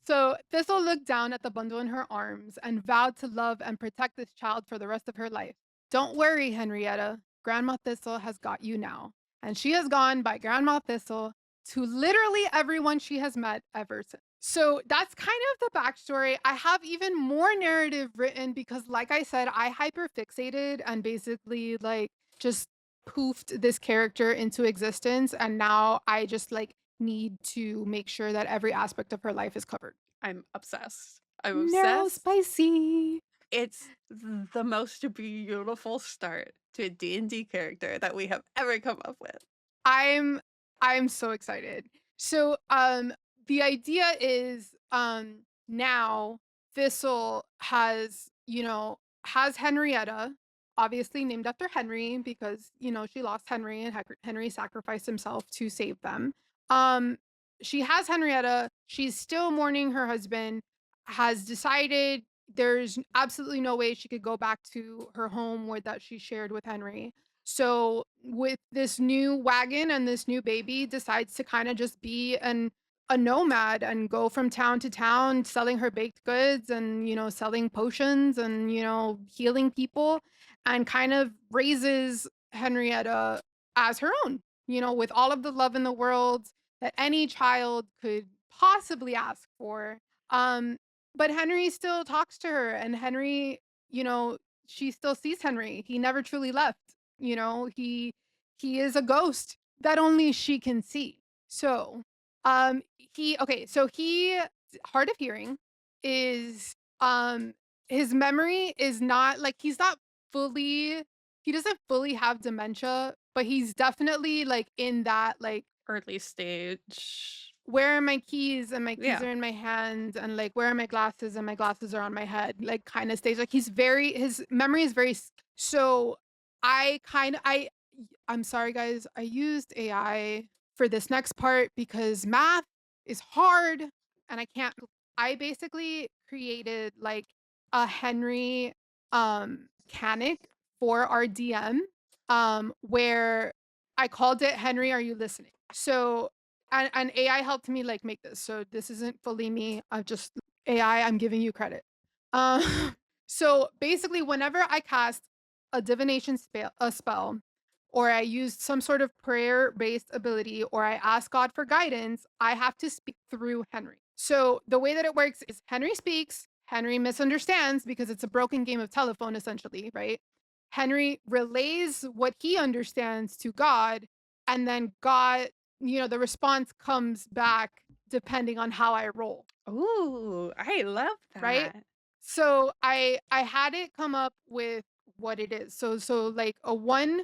so Thistle looked down at the bundle in her arms and vowed to love and protect this child for the rest of her life. Don't worry, Henrietta. Grandma Thistle has got you now. And she has gone by Grandma Thistle to literally everyone she has met ever since. So that's kind of the backstory. I have even more narrative written because, like I said, I hyperfixated and basically like just poofed this character into existence. And now I just like need to make sure that every aspect of her life is covered. I'm obsessed. I'm Narrow obsessed. spicy. It's the most beautiful start to a D&D character that we have ever come up with. I'm I'm so excited. So, the idea is, now Thistle has, has Henrietta, obviously named after Henry because, she lost Henry and Henry sacrificed himself to save them. Um, she has Henrietta, she's still mourning her husband, has decided there's absolutely no way she could go back to her home with that she shared with Henry. So with this new wagon and this new baby decides to kind of just be a nomad and go from town to town selling her baked goods and selling potions and healing people and kind of raises Henrietta as her own, with all of the love in the world that any child could possibly ask for. Um but Henry still talks to her and Henry, you know, she still sees Henry. He never truly left. He is a ghost that only she can see. So, he okay, so he hard of hearing is his memory is not like he's not fully he doesn't fully have dementia, but he's definitely like in that like Early stage. where are my keys and my keys Yeah. are in my hand and like where are my glasses and my glasses are on my head like kind of stage like he's very his memory is very so I kind of I'm sorry guys, I used AI for this next part because math is hard and I can't I basically created like a Henry mechanic for our DM where I called it Henry, are you listening? So and AI helped me like make this. So this isn't fully me. I'm just AI, I'm giving you credit. So basically whenever I cast a divination spell or I used some sort of prayer based ability or I ask God for guidance, I have to speak through Henry. So the way that it works is Henry speaks, Henry misunderstands because it's a broken game of telephone essentially, right? Henry relays what he understands to God and then God, the response comes back depending on how I roll, Ooh, I love right? that. So I had it come up with what it is. So like a 1,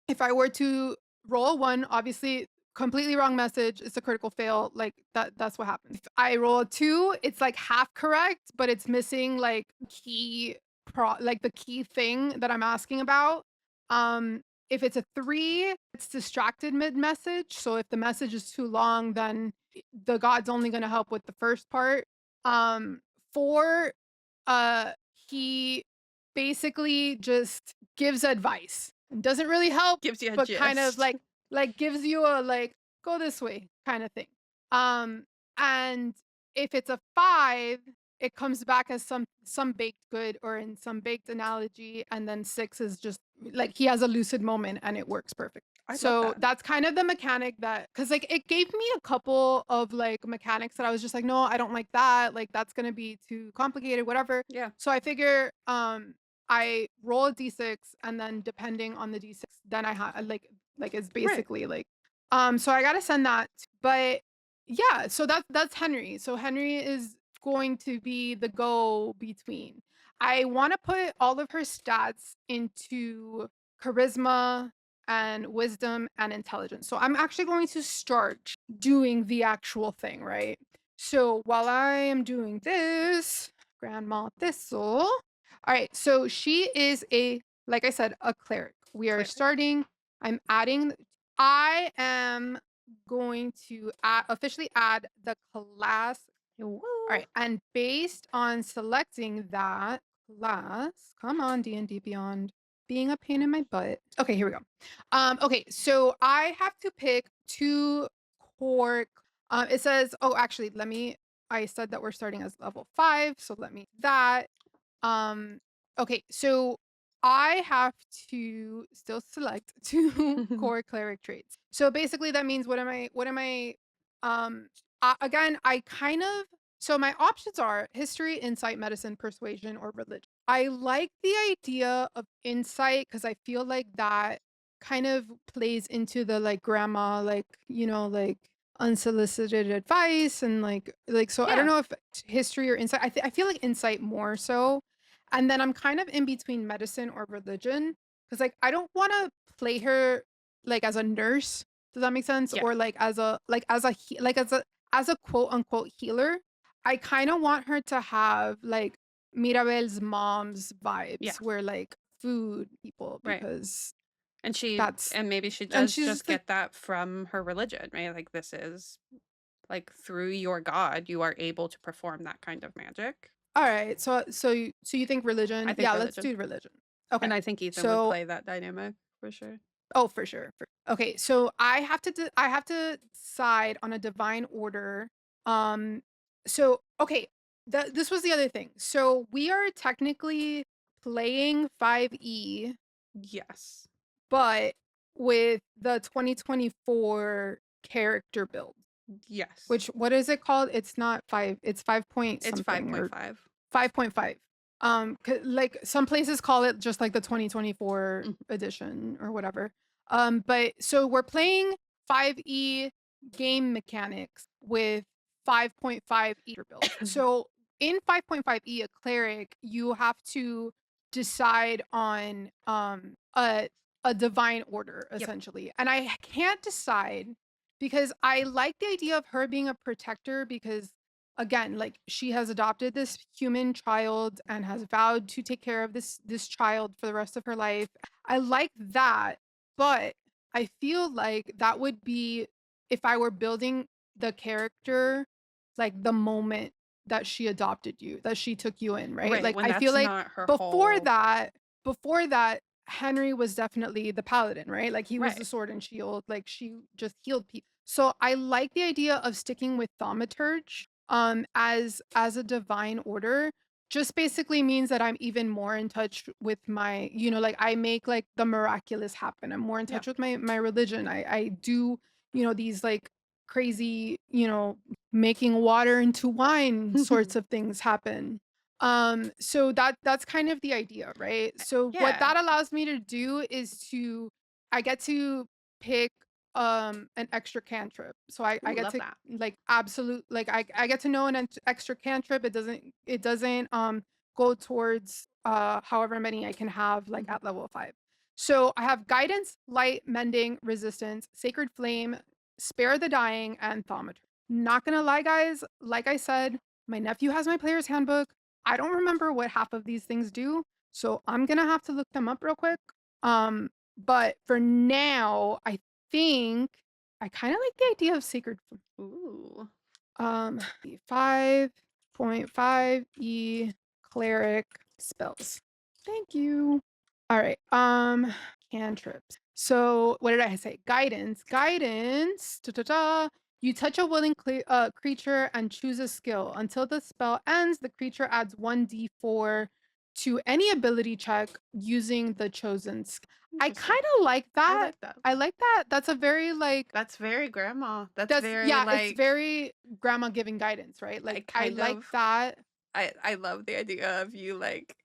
if I were to roll a 1, obviously completely wrong message, it's a critical fail, like that's what happens. If I roll a 2, it's like half correct, but it's missing like like the key thing that I'm asking about. If it's a 3, it's distracted mid-message. So if the message is too long, then the god's only going to help with the first part. 4, uh, he basically just gives advice. Doesn't really help, Gives you a but kind of gist. like gives you a like go this way kind of thing. Um, and if it's a 5, it comes back as some baked good or in some baked analogy, and then 6 is just like he has a lucid moment and it works perfect. I love So that. that's kind of the mechanic that because like it gave me a couple of like mechanics that I was just like, no, I don't like that. Like that's gonna be too complicated, whatever. Yeah. So I figure I roll a d6 and then depending on the d6, then I have like it's Right. basically like so I gotta send that. But yeah, so that's Henry. So Henry is going to be the go between. I want to put all of her stats into charisma and wisdom and intelligence. So I'm actually going to start doing the actual thing, right? So while I am doing this, Grandma Thistle. All right, so she is like I said, a cleric. We are Cleric. starting. I'm adding. I am going to officially add the class Woo. Alright, and based on selecting that class come on, D&D Beyond, being a pain in my butt. Okay, here we go. Okay, so I have to pick 2 core it says oh, actually, let me I said that we're starting as level 5, so let me that. Um, okay, so I have to still select 2 core cleric traits. So basically that means what am I um again, I kind of so my options are history, insight, medicine, persuasion, or religion. I like the idea of insight because I feel like that kind of plays into the like grandma, like, like unsolicited advice and like so I don't Yeah. know if history or insight. I feel like insight more so. And then I'm kind of in between medicine or religion because like I don't want to play her like as a nurse. Does that make sense? Yeah. Or like as a quote unquote healer. I kind of want her to have like Mirabel's mom's Yeah. vibes where like food people Right. because And that's maybe she and does she's just like get that from her religion, right? Like this is like through your god, you are able to perform that kind of magic. all right. So you think I religion? think Yeah, let's religion. do religion. And Okay. I think Ethan would So play that dynamic for sure. oh, for sure. Okay, so I have to decide on a divine order. Um, so okay, this was the other thing. So we are technically playing 5e, Yes. but with the 2024 character build. Yes. Which what is it called? It's not 5, it's 5 point It's something or 5.5. 5.5. Like some places call it just like the 2024 Mhm. edition or whatever. But so we're playing 5e game mechanics with 5.5e builds. So in 5.5e, a cleric, you have to decide on a divine order Yep. essentially. And I can't decide because I like the idea of her being a protector because again, like she has adopted this human child and has vowed to take care of this child for the rest of her life. I like that, but I feel like that would be if I were building the character like the moment that she adopted you, that she took you in, right? Right, Like when I feel that's like not her before whole that, before that Henry was definitely the paladin, right? Like he was the right. sword and shield, like she just healed people. So I like the idea of sticking with thaumaturge as a divine order just basically means that I'm even more in touch with my, like I make like the miraculous happen. I'm more in Yeah. touch with my religion. I do, these like crazy, making water into wine sorts of things happen. So that's kind of the idea, right? So what Yeah. that allows me to do is to I get to pick an extra cantrip. So I Ooh, get love to that. like absolute like I get to know an extra cantrip. It doesn't go towards however many I can have like Mhm. at level 5. So I have guidance, light, mending, resistance, sacred flame, spare the dying, and thaumaturgy. Not gonna lie, guys, like I said, my nephew has my player's handbook. I don't remember what half of these things do, so I'm gonna have to look them up real quick. But for now, I think I kind of like the idea of sacred. Ooh. 5.5e cleric spells. Thank you. All right. Cantrips. So what did I say? Guidance. Guidance. Da, da, da. You touch a willing creature and choose a skill. Until the spell ends, the creature adds 1d4 to any ability check using the chosen skill. I Interesting. kind of like I that. like that. I like that. That's a very like That's very grandma. That's that's very yeah, it's like very grandma giving guidance, right? I Like I kind like of that. I love the idea of you like,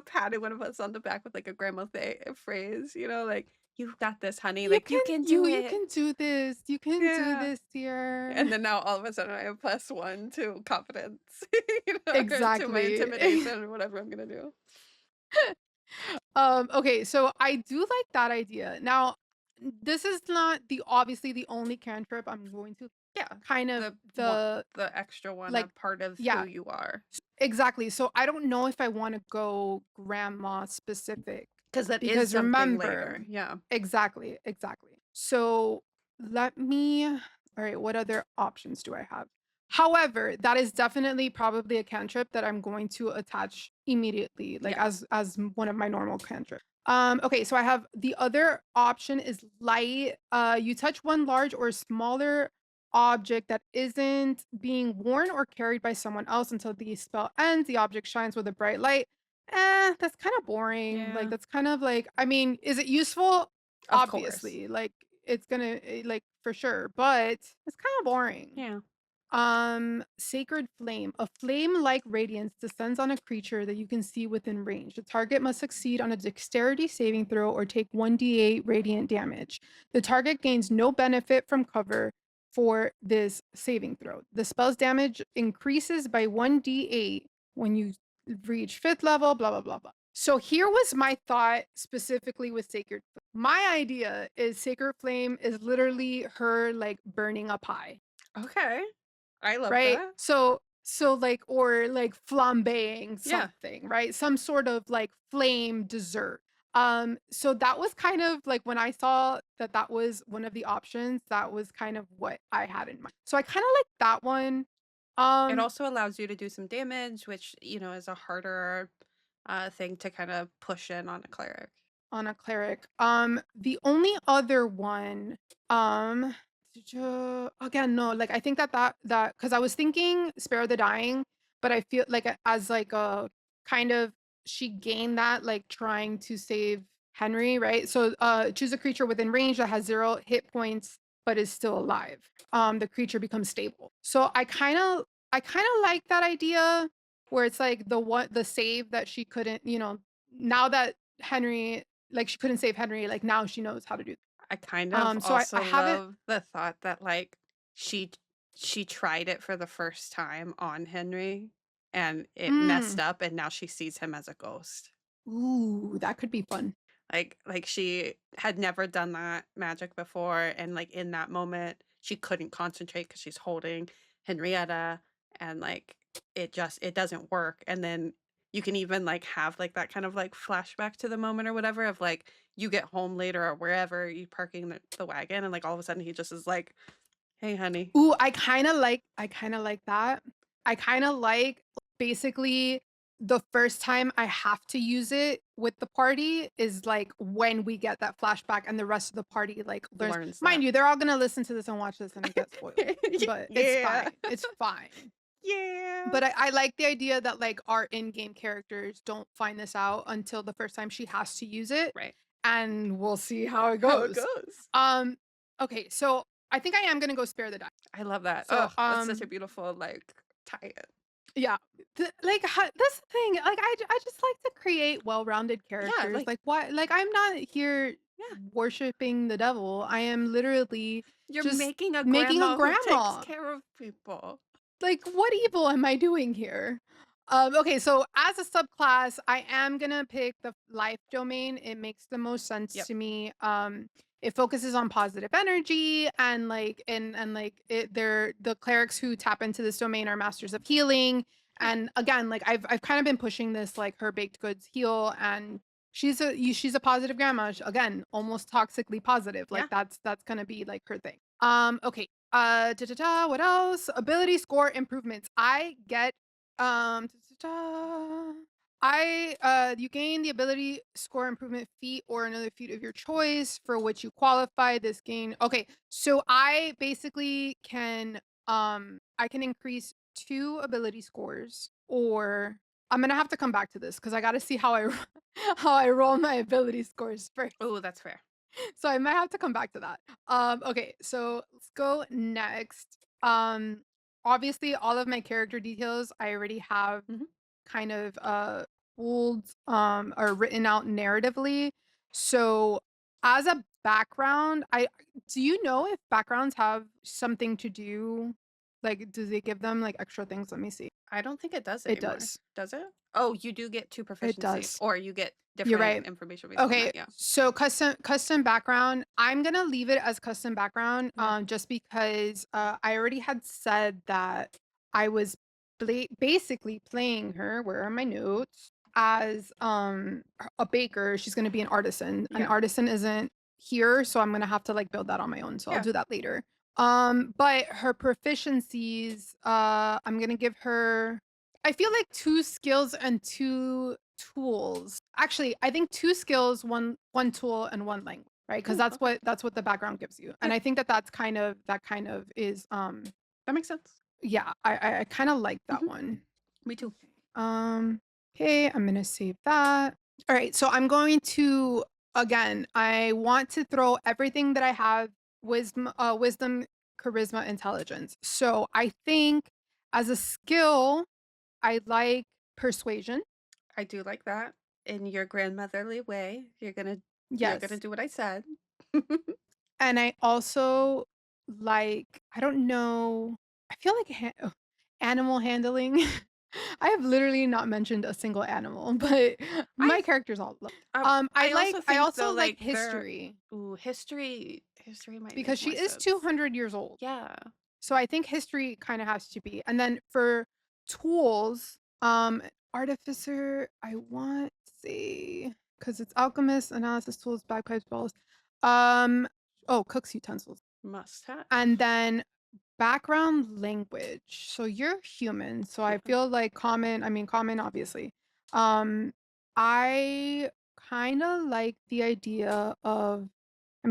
patting one of us on the back with like a grandma phrase, like, "You've got this, honey. You Like you can can do you it." can do this. You can do Yeah. this, And dear. then now all of a sudden I have +1 to confidence, or to my Exactly. intimidation or whatever I'm gonna do. Okay, so I do like that idea. Now, this is not the obviously the only cantrip I'm going to Yeah. kind of The extra one, a like part of who yeah, you are. exactly. So I don't know if I want to go grandma specific 'Cause that is because something later. remember, Yeah. exactly, exactly. So let me, all right, what other options do I have? However, that is definitely probably a cantrip that I'm going to attach immediately, like, Yeah. one of my normal cantrips. Okay, so I have the other option is light. You touch one large or smaller object that isn't being worn or carried by someone else until the spell ends. The object shines with a bright light. That's kind of boring. Like, Yeah. that's kind of like, I mean, is it useful? Of course. Obviously, like, it's gonna, like, for sure, but it's kind of boring. Yeah. Sacred flame. A flame-like radiance descends on a creature that you can see within range. The target must succeed on a dexterity saving throw or take 1d8 radiant damage. The target gains no benefit from cover for this saving throw. The spell's damage increases by 1d8 when you reach 5th level, blah, blah, blah, blah. So here was my thought specifically with Sacred Flame. My idea is Sacred Flame is literally her like burning a pie. Okay. I love Right? that. So, like or, like, flambeing Yeah. something, right? Some sort of, like, flame dessert. So that was kind of like, when I saw that that was one of the options, that was kind of what I had in mind. So I kinda like that one. It Um also allows you to do some damage, which, is a harder thing to kind of push in on a cleric. On a cleric. The only other one, um, again, no, like I think that because I was thinking Spare the Dying, but I feel like as like a kind of she gained that like trying to save Henry, right? So choose a creature within range that has 0 hit points but is still alive. The creature becomes stable. So I kinda like that idea where it's like the save that she couldn't, now that Henry like, she couldn't save Henry, like, now she knows how to do. I kind of So I also haven't. love the thought that, like, she she tried it for the first time on Henry, and it messed Mm. up, and now she sees him as a ghost. Ooh, that could be fun. Like, she had never done that magic before, and, like, in that moment, she couldn't concentrate because she's holding Henrietta, and, like, it doesn't work, and then you can even, like, have, like, that kind of, like, flashback to the moment or whatever of, like, you get home later or wherever you parking the wagon, and, like, all of a sudden, he just is like, "Hey, honey." Ooh, I kinda like that. I kinda like, basically, the first time I have to use it with the party is, like, when we get that flashback and the rest of the party, like, learns. Learns Mind that. you, they're all gonna listen to this and watch this and get spoiled, but it's Yeah. fine, it's fine. Yeah. But I like the idea that, like, our in-game characters don't find this out until the first time she has to use it, Right. and we'll see how it How it goes. goes. Um, okay, so I think I am gonna go Spare the Dying. I love that. So, Oh, that's such a beautiful, like, tie-in. yeah, that's the thing, like, I just like to create well-rounded Yeah, characters, like like, why like, I'm not here yeah. worshiping the devil, I am literally You're just making a making a grandma who takes grandma. care of people. Like, what evil am I doing here? Okay, so as a subclass, I am gonna pick the life domain. It makes the most sense Yep. to me. It focuses on positive energy and like they're the clerics who tap into this domain are masters of healing. Yeah. And again, like I've kind of been pushing this like her baked goods heal and she's a positive grandma. Again, almost toxically positive. Like Yeah. that's gonna be like her thing. Okay. What else? Ability score improvements. I get da, da, da. You gain the ability score improvement feat or another feat of your choice for which you qualify. This gain. Okay, so I basically can I can increase 2 ability scores or I'm gonna have to come back to this because I gotta see how I how I roll my ability scores first. Oh, that's fair. So I might have to come back to that. Okay, so let's go next. Obviously, all of my character details I already have Mhm. kind of pulled or written out narratively. So as a background, I do you know if backgrounds have something to do? Like, do they give them like extra things? Let me see. I don't think it does It anymore. does. Does it? Oh, you do get 2 It proficiency, does. or you get You're different right. information based on Okay, that, yeah. so custom background, I'm gonna leave it as custom background, Okay. just because, I already had said that I was basically playing her, where are my notes, as, a baker, she's gonna be an artisan. An Yeah. artisan isn't here, so I'm gonna have to, like, build that on my own, so I'll Yeah. do that later. But her proficiencies, I'm gonna give her I feel like 2 skills and 2 tools. Actually, I think 2 skills, 1 tool, and 1 language, right? Because Ooh, okay. that's what the background gives you. And Yep, I think that that's kind of that kind of is, that makes sense. yeah, I kinda like that Mhm, one. me too. Okay. Okay, I'm gonna save that. All right, so I'm going to again, I want to throw everything that I have wisdom, charisma, intelligence. So I think as a skill, I like persuasion. I do like that. In your grandmotherly way, you're gonna Yes. do what I said. And I also like, I don't know, I feel like animal handling. I have literally not mentioned a single animal, but my I characters all love. I also I think though, also like like, there history ooh, history might because make she more is sense. 200 years old. Yeah. So I think history kind of has to be. And then for tools, artificer, I want to say because it's alchemist, analysis tools, bagpipes, balls. Um, oh, cook's utensils. Must have. And then background language. So you're human. So I Mhm. feel like common obviously. Um I kind of like the idea of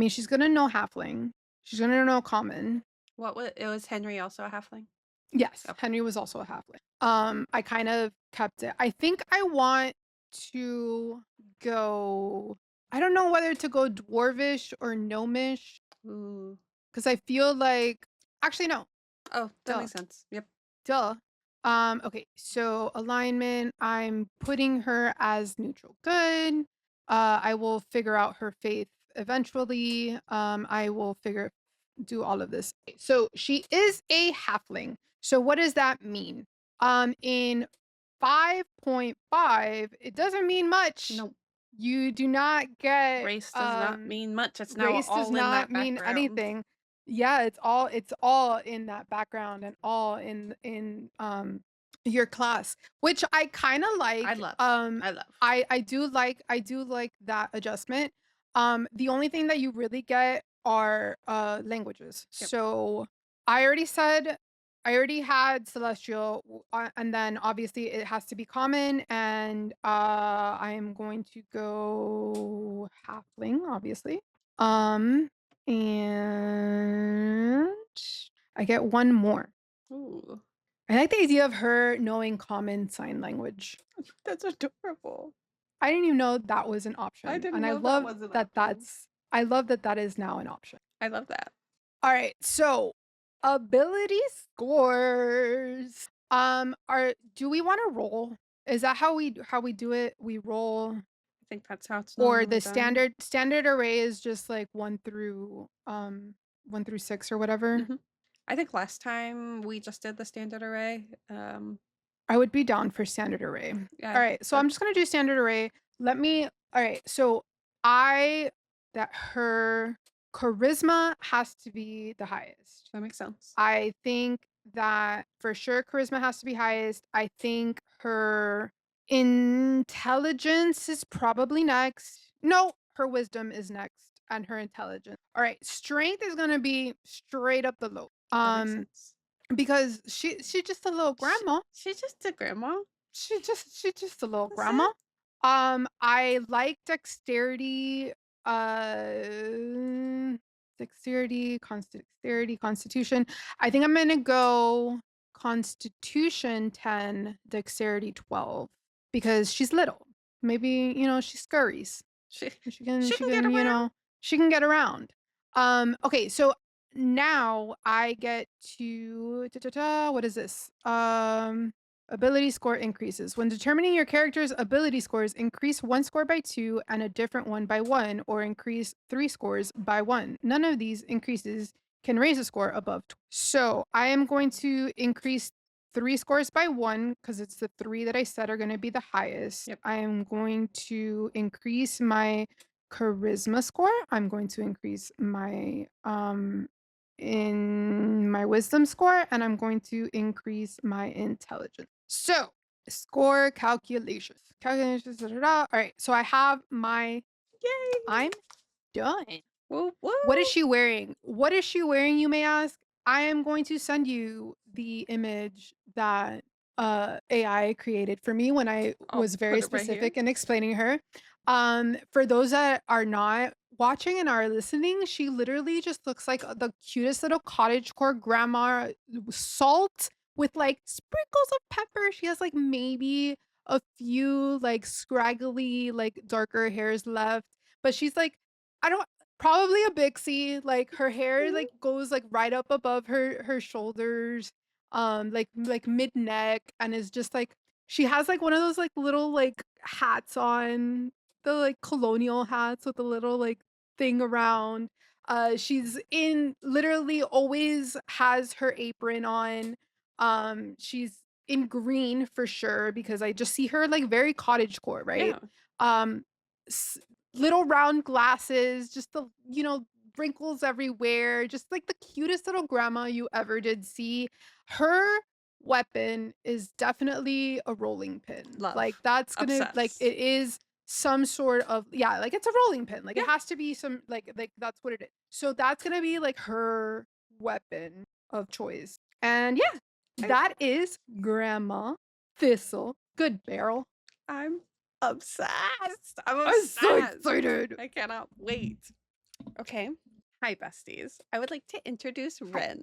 she's going to know halfling. She's going to know common. It was Henry also a halfling? Yes, Okay. Henry was also a halfling. I kind of kept it. I think I want to go I don't know whether to go dwarvish or gnomish Ooh. cuz I feel like actually no. Oh, that Duh. makes sense. Yep. Duh. Okay, so alignment, I'm putting her as neutral good. I will figure out her faith eventually. I will do all of this. So she is a halfling. So what does that mean? In 5.5, it doesn't mean much. No, You do not get race does not mean much. It's now race does all in not that mean background. anything. Yeah, it's all in that background and all in your class, which I kind of I like. love. I love. I do like that adjustment. The only thing that you really get are languages. Yep. So I already said I already had celestial and then obviously it has to be common and I am going to go halfling obviously. Um, and I get one more. Ooh, I like the idea of her knowing common sign language. that's adorable. I didn't even know that was an I option, and didn't know that was an option. I love that that is now an option. I love that. All right, so ability scores. Are do we want to roll? Is that how we do it? We roll I think that's how it's or normally the done. standard array is just like 1 through 6 or whatever? Mhm. I think last time we just did the standard array. I would be down for standard array. Yeah, All right, so that I'm just gonna do standard array. All right, so I that her charisma has to be the highest. that makes sense. I think that for sure charisma has to be highest. I think her intelligence is probably next. No, her wisdom is next and her intelligence. All right, strength is going to be straight up the low. That makes sense. Because she's just a little Sh grandma. she's just a grandma. She's just a little That's grandma. it. I like dexterity, uh, dexterity, constitution. I think I'm gonna go constitution 10, dexterity 12 because she's little. Maybe, she scurries. She She can she she can get can, around. she can get around. Okay, so now I get to what is this? Ability score increases. When determining your character's ability scores, increase one score by 2 and a different one by 1, or increase 3 scores by 1. None of these increases can raise a score above. So I am going to increase 3 scores by 1 because it's the 3 that I said are going to be the highest. Yep. I am going to increase my charisma score. I'm going to increase my in my wisdom score and I'm going to increase my intelligence. So, score calculations. Calculations. Da, da, da. All right. So I have my Yay! I'm done. Woo What is woo. she wearing? What is she wearing, you may ask? I am going to send you the image that, AI created for me when I I'll was very put it right here. specific in explaining her. For those that are not watching and are listening, she literally just looks like the cutest little cottagecore grandma, salt with, like, sprinkles of pepper. She has, like, maybe a few, like, scraggly, like, darker hairs left, but she's, like, I don't probably a Bixie, like, her hair, Mhm. like, goes, like, right up above her shoulders, like, mid-neck, and is just, like she has, like, one of those, like, little, like, hats on, the, like, colonial hats with a little, like, thing around. She's in literally always has her apron on. She's in green for sure because I just see her, like, very cottagecore, right? Yeah. Um, s Little round glasses, just the wrinkles everywhere, just like the cutest little grandma you ever did see. Her weapon is definitely a rolling pin. Like, Love. that's gonna like, Obsessed. it is some sort of yeah, like, it's a rolling pin, like, it Yeah. has to be some like, that's what it is. So that's gonna be, like, her weapon of choice. And yeah, I that is Grandma Thistle. Good barrel. I'm obsessed. I'm I'm so obsessed. excited. I cannot wait. Okay. Hi, besties. I would like to introduce Hi. Ren,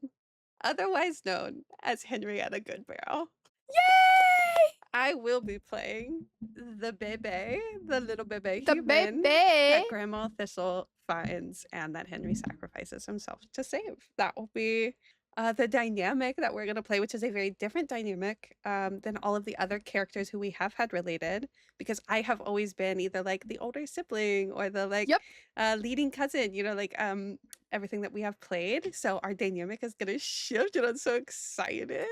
otherwise known as Henrietta Goodbarrel. Yay! I will be playing the bebe, the little bebe The human baby. that Grandma Thistle finds and that Henry sacrifices himself to save. That will be the dynamic that we're going to play, which is a very different dynamic than all of the other characters who we have had related, because I have always been either like the older sibling or the like Yep. leading cousin, like everything that we have played. So our dynamic is going to shift, and I'm so excited.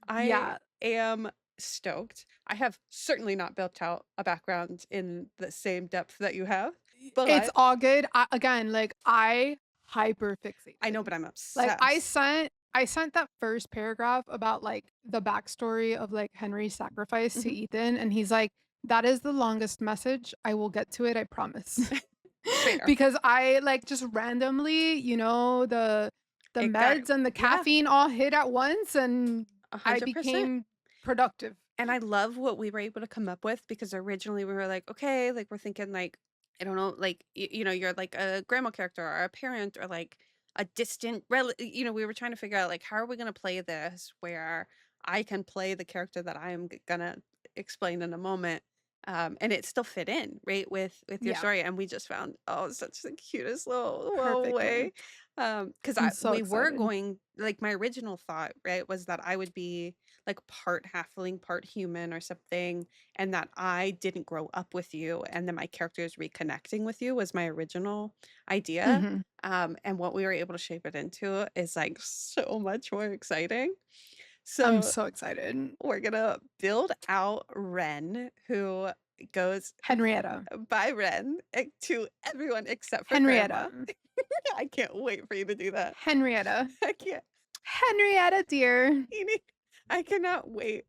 I Yeah. am stoked. I have certainly not built out a background in the same depth that you have, It's but all good. Again, like, I hyper I know, fixated. but I'm Like, I obsessed. sent I sent that first paragraph about, like, the backstory of, like, Henry's sacrifice to Mhm. Ethan, and he's like, "That is the longest message. I will get to it, I promise." Fair. Because I, like, just randomly, the It got meds and the yeah, caffeine all hit at once, and I 100%. became productive. And I love what we were able to come up with because originally we were like, okay, like we're thinking like, I don't know, like you're like a grandma character or a parent or like a distant relative. We were trying to figure out like how are we gonna play this where I can play the character that I am gonna explain in a moment. And it still fit in, right, with your Yeah, story. And we just found such the cutest little perfect way. match. Because I'm I so we were excited. going like my original thought, right, was that I would be like part halfling, part human or something, and that I didn't grow up with you, and then my character is reconnecting with you was my original idea. Mhm. And what we were able to shape it into is like so much more exciting. I'm So so excited. we're gonna build out Ren, who goes Henrietta. by Ren to everyone except for Grandma. Henrietta. I can't wait for you to do that. Henrietta. I can't. Henrietta, dear. You need I cannot wait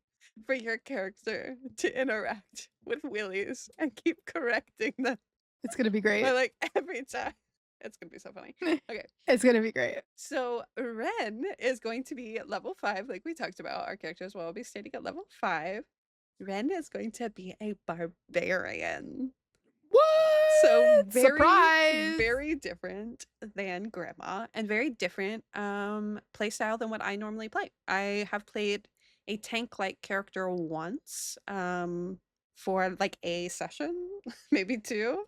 for your character to interact with Willies and keep correcting them It's gonna be by, great. like, every time. It's gonna be so funny. Okay, It's gonna be great. so Ren is going to be at level 5, like we talked about. Our characters will all be standing at level 5. Ren is going to be a barbarian. So What? very, Surprise! very different than Grandma and very different play style than what I normally play. I have played a tank-like character once for like a session, maybe two.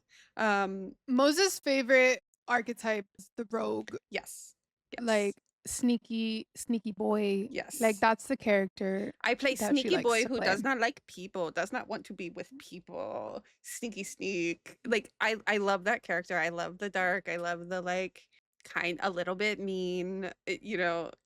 Moses' favorite archetype is the rogue, Yes. Yes. like, sneaky boy. Like, Yes. that's the character I play that she sneaky likes boy to who play. does not like people, does not want to be with people. Sneaky sneak. Like I love that character. I love the dark. I love the like kind a little bit mean,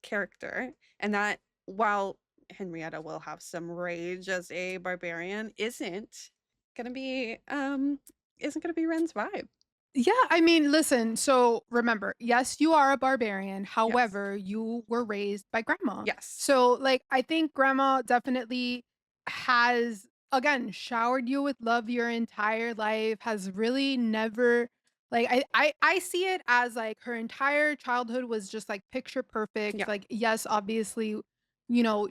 character. And that while Henrietta will have some rage as a barbarian, gonna be isn't gonna be Ren's vibe. Yeah, I mean, listen, so remember, yes, you are a barbarian. Yes. However, you were raised by grandma. Yes. So, like, I think grandma definitely has, again, showered you with love your entire life, has really never Like, I see it as, like, her entire childhood was just, like, picture perfect, Yeah. like, yes, obviously,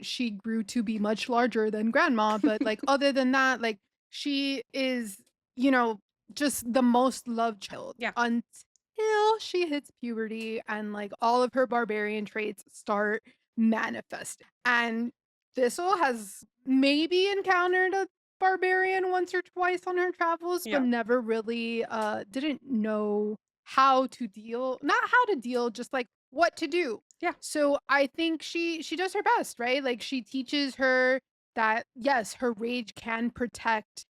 she grew to be much larger than grandma, but, like, other than that, like, she is, you know, just the most loved child Yeah. until she hits puberty and, like, all of her barbarian traits start manifesting. And Thistle has maybe encountered a barbarian once or twice on her travels, but Yeah. never really, didn't know how to deal not how to deal, just, like, what to do. Yeah. So, I think she does her best, right? Like, she teaches her that, yes, her rage can protect,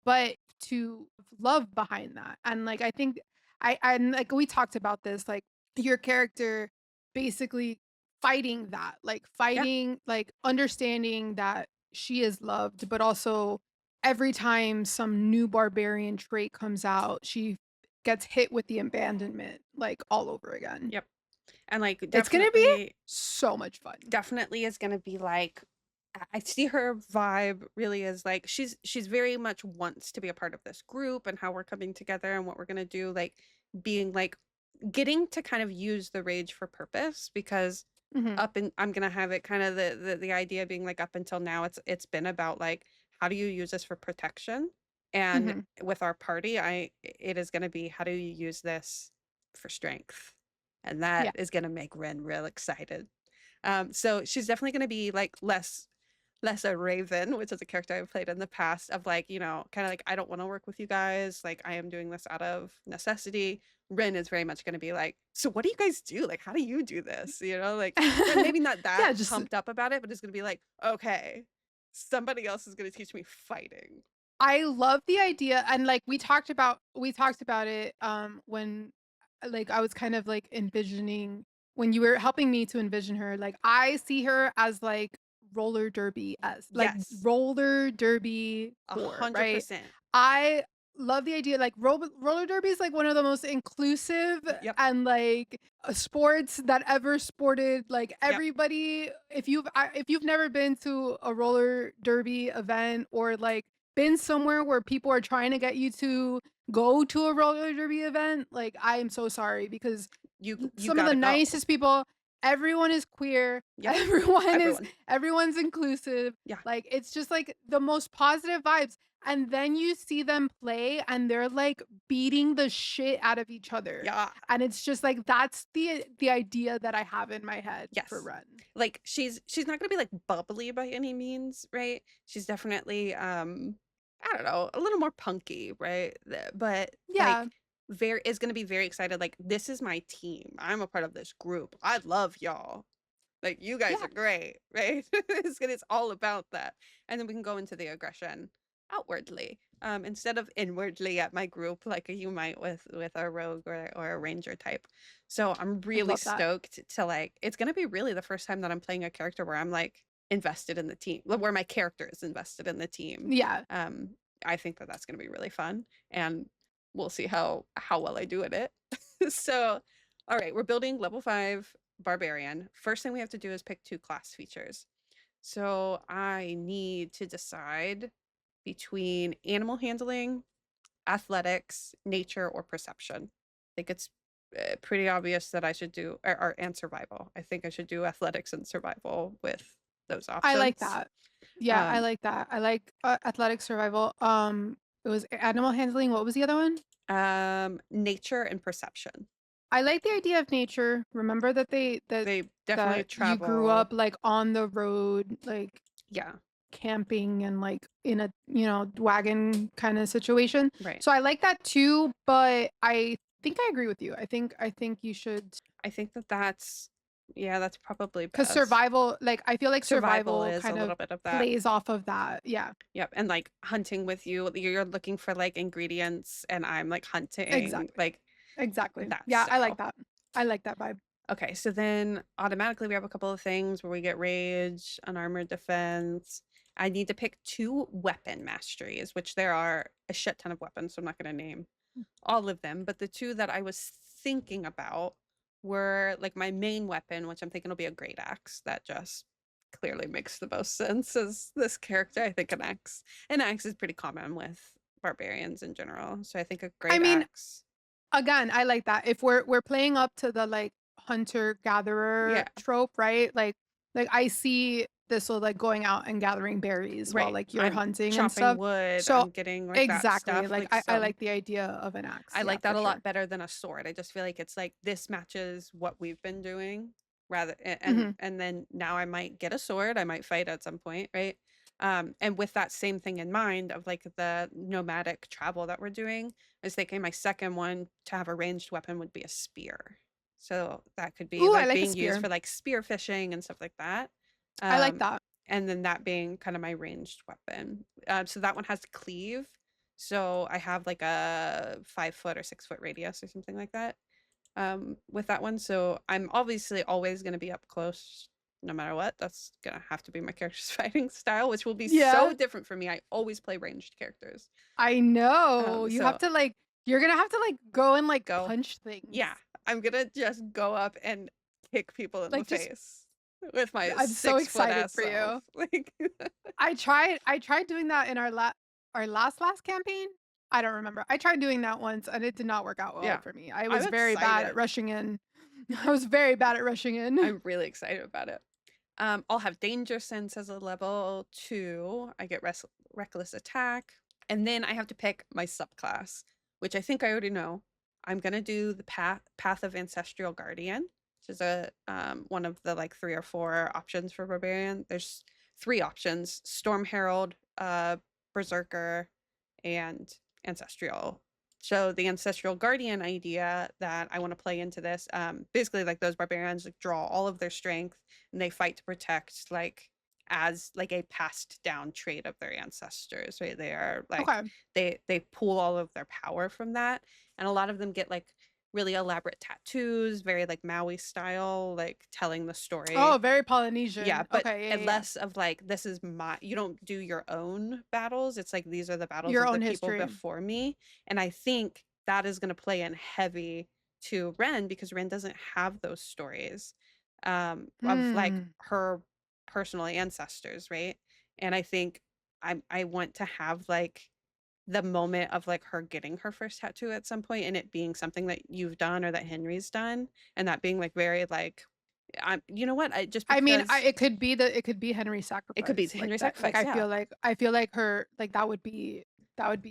but to love behind that, and, like, I think like, we talked about this, like, your character basically fighting that, like, Yeah. understanding that she is loved, but also every time some new barbarian trait comes out, she gets hit with the abandonment, like, all over again. Yep. And, like, It's gonna be so much fun. definitely is gonna be, like I see her vibe really is, like, she's very much wants to be a part of this group and how we're coming together and what we're gonna do, like, being, like getting to kind of use the rage for purpose because Mhm, up and I'm gonna have it kinda the idea being, like, up until now, it's been about, like, how do you use this for protection? And mhm. with our party, it is gonna be how do you use this for strength? And that Yeah. is gonna make Ren real excited. So she's definitely gonna be, like, less a Raven, which is a character I've played in the past of, like, kinda like, "I don't wanna work with you guys, like, I am doing this out of necessity." Ren is very much gonna be like, "So what do you guys do? Like, how do you do this?" Like, and maybe not that Yeah, just pumped up about it, but it's gonna be like, "Okay, somebody else is gonna teach me fighting." I love the idea, and, like, we talked about it, when, like, I was kind of, like, envisioning when you were helping me to envision her, like, I see her as, like, roller derby as like, Yes, roller derby core, right? 100%. I love the idea, like, roller derby is, like, one of the most inclusive Yep, and, like, sports that ever sported, like, yep. everybody if you've never been to a roller derby event or, like, been somewhere where people are trying to get you to go to a roller derby event, like, I am so sorry because You some of the gotta go. nicest people everyone is queer, Yep, everyone is everyone. everyone's inclusive, Yeah, like, it's just, like, the most positive vibes, and then you see them play, and they're, like, beating the shit out of each other, yeah. and it's just, like, that's the idea that I have in my head for Yes. Ren. Like, she's not gonna be, like, bubbly by any means, right? She's definitely, I don't know, a little more punky, right? But, Yeah, like, very is gonna be very excited, like, "This is my team. I'm a part of this group. I love y'all. Like, you guys yeah, are great," right? It's all about that, and then we can go into the aggression outwardly, instead of inwardly at my group like you might with a rogue or a ranger type. So, I'm I really love that. stoked to, like it's gonna be really the first time that I'm playing a character where I'm, like, invested in the team like, where my character is invested in the team. Yeah. Um, I think that that's gonna be really fun, and we'll see how well I do at it. So, alright, we're building level 5 barbarian. First thing we have to do is pick 2 class features. So I need to decide between animal handling, athletics, nature, or perception. I think it's pretty obvious that I should do and survival. I think I should do athletics and survival with those I like options. that. Yeah, I Um, like that. I like, athletic survival. It was animal handling, what was the other one? nature and perception. I like the idea of nature. Remember that They definitely that you grew travel. up, like, on the road, like, Yeah, camping and, like, in a, wagon kinda situation. right. So I like that too, but I think I agree with you. I think you should I think that that's yeah, that's probably 'cause best. survival like, I feel like Survival survival is a kind of little bit of that. plays off of that. Yeah, Yep, and, like, hunting with you, you're looking for, like, ingredients, and I'm, like, hunting, exactly. like, Exactly. that Yeah, I like style. that. I like that vibe. Okay, so then automatically we have a couple of things where we get rage, unarmored defense. I need to pick 2 weapon masteries, which there are a shit ton of weapons, so I'm not gonna name all of them, but the 2 that I was thinking about were, like, my main weapon, which I'm thinking will be a great axe that just clearly makes the most sense as this character. I think an axe is pretty common with barbarians in general, so I think a I great mean, axe. Again, I like that. If we're playing up to the, like, hunter-gatherer Yeah, trope, right? Like, I see this with, like, going out and gathering berries while, right. like, you're I'm hunting and chopping stuff. wood, So I'm getting, like, that exactly, stuff, like, like, I so like the idea of an axe, I yeah, like that for a sure. lot better than a sword. I just feel like it's like this matches what we've been doing rather Mhm. and then now I might get a sword, I might fight at some point, right? And with that same thing in mind of like the nomadic travel that we're doing, I was thinking my second one to have a ranged weapon would be a spear. So that could be Ooh, I like like a being used spear. for like spear fishing and stuff like that. I like Um, that. and then that being kind of my ranged weapon. So that one has cleave, so I have like a 5 foot or 6 foot radius or something like that with that one. So I'm obviously always going to be up close no matter what. That's going to have to be my character's fighting style, which will be so Yeah, different for me. I always play ranged characters. I know. You have So to, like you're gonna have to, like, go and, like, go, punch things. yeah, I'm going to just go up and kick people in the Like, just face with my I'm so 6 foot excited ass for self. you. Like, I tried doing that in our last campaign? I don't remember. I tried doing that once, and it did not work out well yeah, for me. I I'm was very bad at excited. rushing in. I was very bad at rushing in. I'm really excited about it. I'll have danger sense as a level 2. I get reckless attack. And then I have to pick my subclass, which I think I already know. I'm gonna do the path of ancestral guardian, which is a one of the like 3 or 4 options for barbarian. There's 3 options: Storm Herald, Berserker, and Ancestral. So the ancestral guardian idea that I want to play into this, basically like those barbarians like, draw all of their strength and they fight to protect like as like a passed down trait of their ancestors, right? They are like Okay. they pull all of their power from that, and a lot of them get like really elaborate tattoos, very like Maui style, like telling the story. Oh, very Yeah, Polynesian. but Okay, yeah, and yeah, yeah. less of like this is my you don't do your own battles. It's like these are the battles Your of the own people history. before me. And I think that is going to play in heavy to Ren because Ren doesn't have those stories of like Hmm. her personal ancestors, right? And I think I want to have like the moment of like her getting her first tattoo at some point and it being something that you've done or that Henry's done and that being like very like I'm you know what? I just I mean, because it could be Henry's it could be sacrifice, like, Henry that like, sacrifice, yeah, I feel like her like, that would be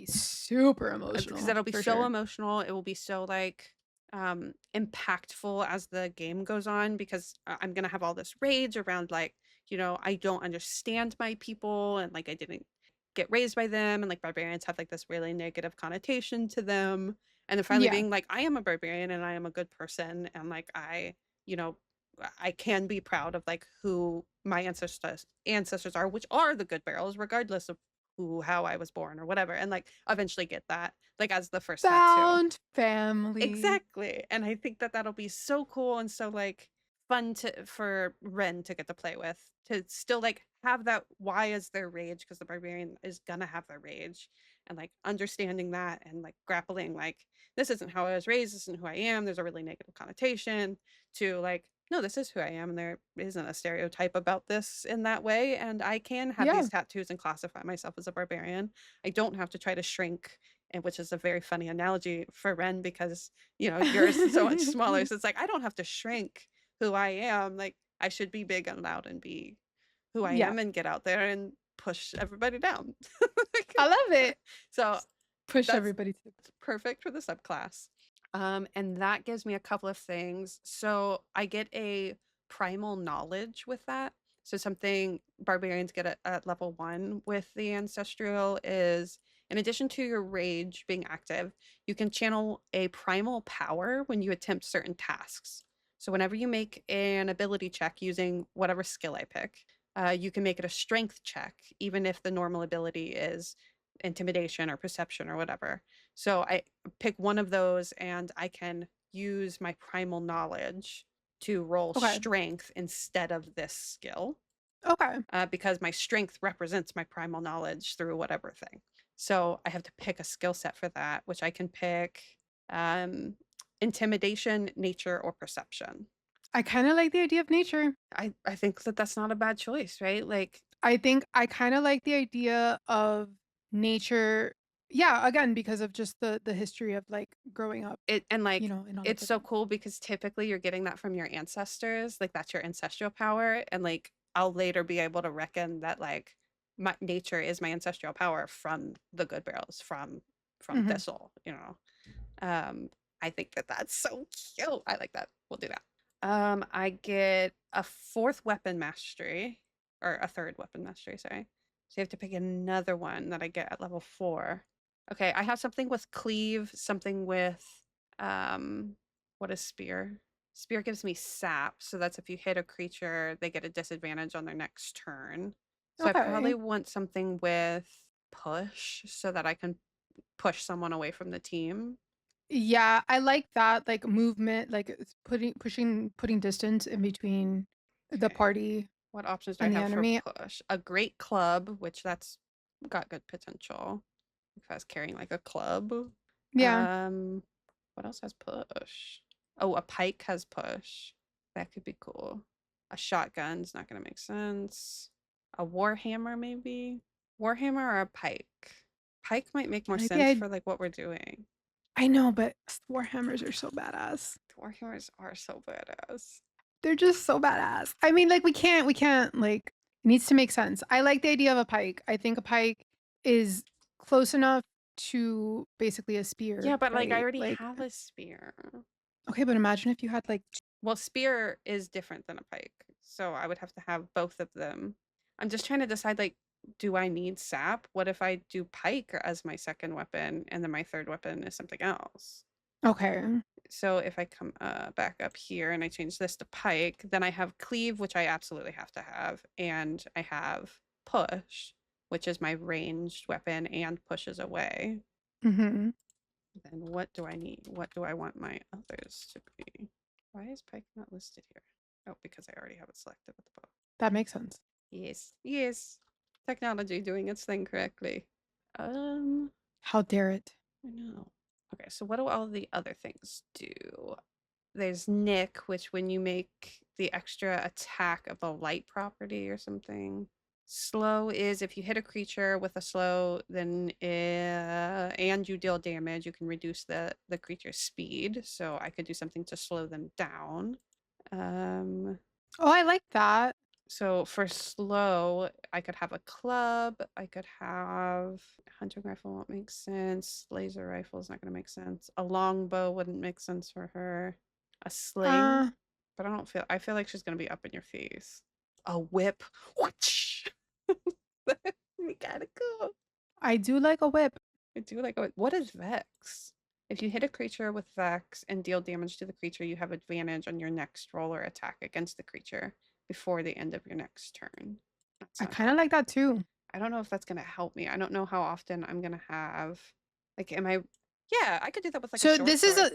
super because emotional, that'll be for so sure. emotional. It will be so like impactful as the game goes on because I'm gonna have all this rage around like I don't understand my people and like I didn't get raised by them and like barbarians have like this really negative connotation to them and then finally Yeah. being like I am a barbarian and I am a good person and like you know I can be proud of like who my ancestors are, which are the good barrels, regardless of how I was born or whatever, and like eventually get that like as the first tattoo. Found family. Exactly, and I think that that'll be so cool and so, like, fun to for Ren to get to play with, to still, like, have that why is their rage because the barbarian is gonna have their rage, and, like, understanding that and, like, grappling, like, "This isn't how I was raised, this isn't who I am, there's a really negative connotation," to, like, "No, this is who I am, and there isn't a stereotype about this in that way, and I can have Yeah. these tattoos and classify myself as a barbarian. I don't have to try to shrink," and which is a very funny analogy for Ren because yours is so much smaller. So it's like, I don't have to shrink who I am. Like, I should be big and loud and be who I Yeah. am and get out there and push everybody down. Like, I love it. so Push that's everybody to the perfect for the subclass. And that gives me a couple of things. So I get a primal knowledge with that. So something barbarians get at level 1 with the ancestral is in addition to your rage being active, you can channel a primal power when you attempt certain tasks. So whenever you make an ability check using whatever skill I pick, you can make it a strength check, even if the normal ability is intimidation or perception or whatever. So I pick one of those and I can use my primal knowledge to roll Okay. strength instead of this skill Okay. because my strength represents my primal knowledge through whatever thing. So I have to pick a skill set for that, which I can pick um, intimidation, nature, or perception. I kinda like the idea of nature. I think that that's not a bad choice, right? Like, I think I kinda like the idea of nature. Yeah, again, because of just the history of, like, growing up, It and, you like, know, and all that it's type so of cool because typically you're getting that from your ancestors, like, that's your ancestral power, and, like, I'll later be able to reckon that, like, my nature is my ancestral power from the good barrels, from Mhm. thistle, you know? Um, I think that that's so cute. I like that. We'll do that. I get a fourth weapon mastery, or a third weapon mastery, sorry. So you have to pick another one that I get at level 4. Okay, I have something with cleave, something with um what is spear? Spear gives me sap, so that's if you hit a creature, they get a disadvantage on their next turn. So I Okay. probably want something with push so that I can push someone away from the team. Yeah, I like that, like, movement, like, it's putting distance in between the Okay. party What options do I and the have for enemy. push? A great club, which that's got good potential. If I was carrying like a club. Yeah. Um, what else has push? Oh, a pike has push. That could be cool. A shotgun's not gonna make sense. A warhammer, maybe? Warhammer or a pike? Pike might make more Maybe sense I for like what we're doing. I know, but warhammers are so badass. Warhammers are so badass. They're just so badass. I mean, like, we can't, like, it needs to make sense. I like the idea of a pike. I think a pike is close enough to basically a spear, Yeah, but like I right? already Like, have a spear. okay, but imagine if you had, like, Well, spear is different than a pike, so I would have to have both of them. I'm just trying to decide, like, do I need sap? What if I do pike as my second weapon and then my third weapon is something else? okay. So if I come back up here and I change this to pike, then I have cleave, which I absolutely have to have, and I have push, which is my ranged weapon and pushes away. Mhm. Then what do I need? What do I want my others to be? Why is pike not listed here? Oh, because I already have it selected with the bow. That makes sense. Yes, yes. Technology doing its thing correctly. Um, How dare it? I know. Okay, so what do all the other things do? There's Nick, which when you make the extra attack of the light property or something. Slow is if you hit a creature with a slow, then and you deal damage, you can reduce the creature's speed. So I could do something to slow them down. Um, Oh, I like that. so for slow, I could have a club. I could have hunting rifle won't make sense. Laser rifle is not going to make sense. A longbow wouldn't make sense for her. A sling, Uh, but I feel like she's going to be up in your face. A whip. Whoosh! We gotta go. I do like a whip. I do like what is Vex? If you hit a creature with Vex and deal damage to the creature, you have advantage on your next roll or attack against the creature before the end of your next turn. That I sounds kinda like that too. I don't know if that's gonna help me. I don't know how often I'm gonna have like am I yeah, I could do that with like a So short sword.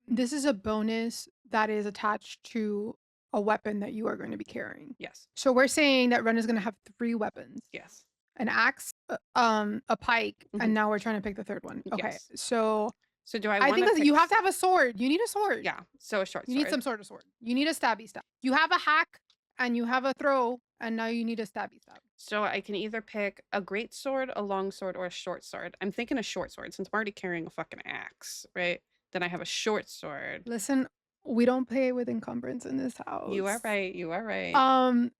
this is a bonus that is attached to a weapon that you are going to be carrying. Yes. So we're saying that Ren is gonna have 3 weapons. Yes. An axe, a pike, Hmm. and now we're trying to pick the 3rd one. Okay, Yes. so So do I I want think to that pick you have to have a sword. You need a sword. yeah, so a short You need sword. some sort of sword. You need a stabby stab. You have a hack, and you have a throw, and now you need a stabby stab. So I can either pick a great sword, a long sword, or a short sword. I'm thinking a short sword since I'm already carrying a fucking axe, right? Then I have a short sword. Listen, we don't play with encumbrance in this You are house. right. You are right. Um,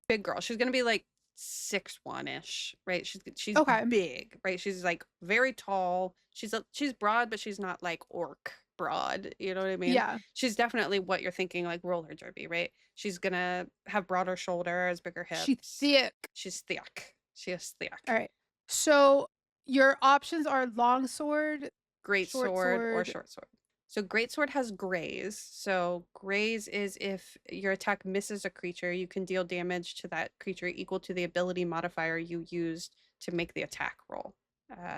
Big girl. She's gonna be like 6'1" ish, right? She's okay. big, right? She's like very tall. She's broad, but she's not like orc broad. You know what I mean? Yeah, She's definitely what you're thinking, like roller derby, right? She's gonna have broader shoulders, bigger she's hips. thick. She's thick. She is thick. Alright. So, your options are long sword, Great short sword or sword. short sword. So great sword has graze. So graze is if your attack misses a creature, you can deal damage to that creature equal to the ability modifier you used to make the attack roll.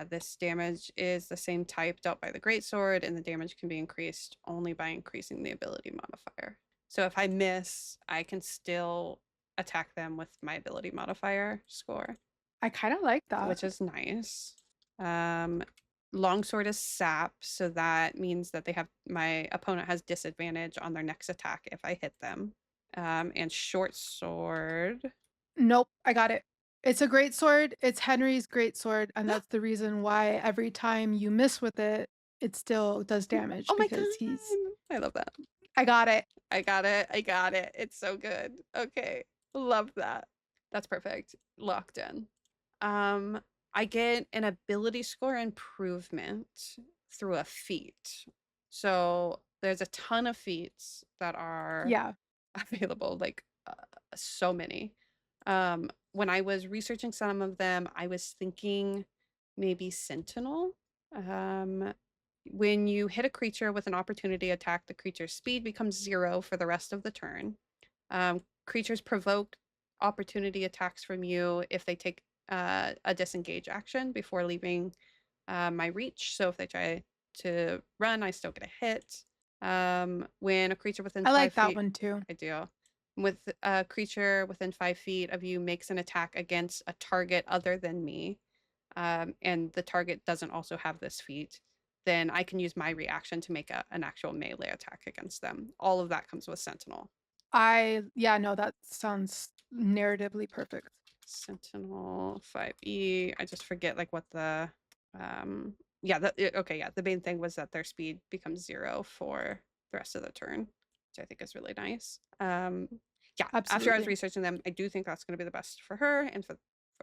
This damage is the same type dealt by the great sword, and the damage can be increased only by increasing the ability modifier. So if I miss, I can still attack them with my ability modifier score, I kinda like that. which is nice. Um, Longsword is sap, so that means that my opponent has disadvantage on their next attack if I hit them. And short sword. Nope, I got it. It's a great sword, it's Henry's great sword, and that's the reason why every time you miss with it, it still does damage Oh my because he's god. I love that. I got it. I got it. I got it. It's so good. Okay. Love that. That's perfect. Locked in. Um, I get an ability score improvement through a feat. So there's a ton of feats that are Yeah. available, like so many. When I was researching some of them, I was thinking maybe Sentinel. Um, when you hit a creature with an opportunity attack, the creature's speed becomes 0 for the rest of the turn. Creatures provoke opportunity attacks from you if they take a disengage action before leaving my reach. So if they try to run, I still get a hit. When a creature within I five like that feet, one too. I do. With a creature within 5 feet of you makes an attack against a target other than me, and the target doesn't also have this feat, then I can use my reaction to make an actual melee attack against them. All of that comes with Sentinel. Yeah, no, that sounds narratively perfect. Sentinel 5E. I just forget like what the yeah, okay, yeah. The main thing was that their speed becomes 0 for the rest of the turn, which I think is really nice. Yeah, after I was Absolutely. researching them, I do think that's going to be the best for her and for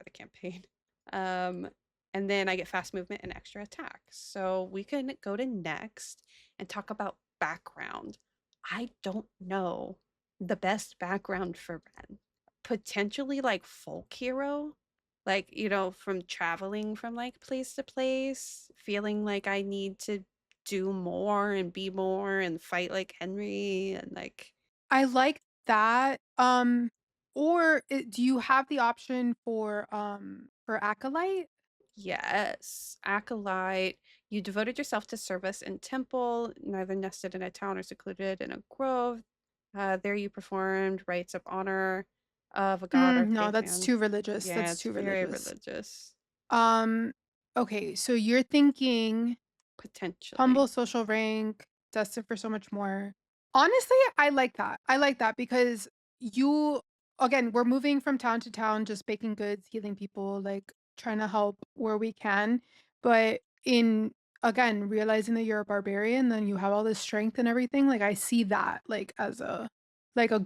the campaign. Um and then I get fast movement and extra attack. So we can go to next and talk about background. I don't know the best background for Ren. Potentially like folk hero, like, from traveling from like place to place, feeling like I need to do more and be more and fight like Henry and like I like that. Or do you have the option for acolyte? yes, acolyte. You devoted yourself to service in temple, neither nested in a town or secluded in a grove. There you performed rites of honor of a god or No, that's pantheon. too religious. Yeah, That's it's too very religious. religious. Um, okay, so you're thinking Potentially. humble social rank, destined for so much more. Honestly, I like that. I like that because you again, we're moving from town to town, just baking goods, healing people, like trying to help where we can. But in again, realizing that you're a barbarian, then you have all this strength and everything. Like I see that like as a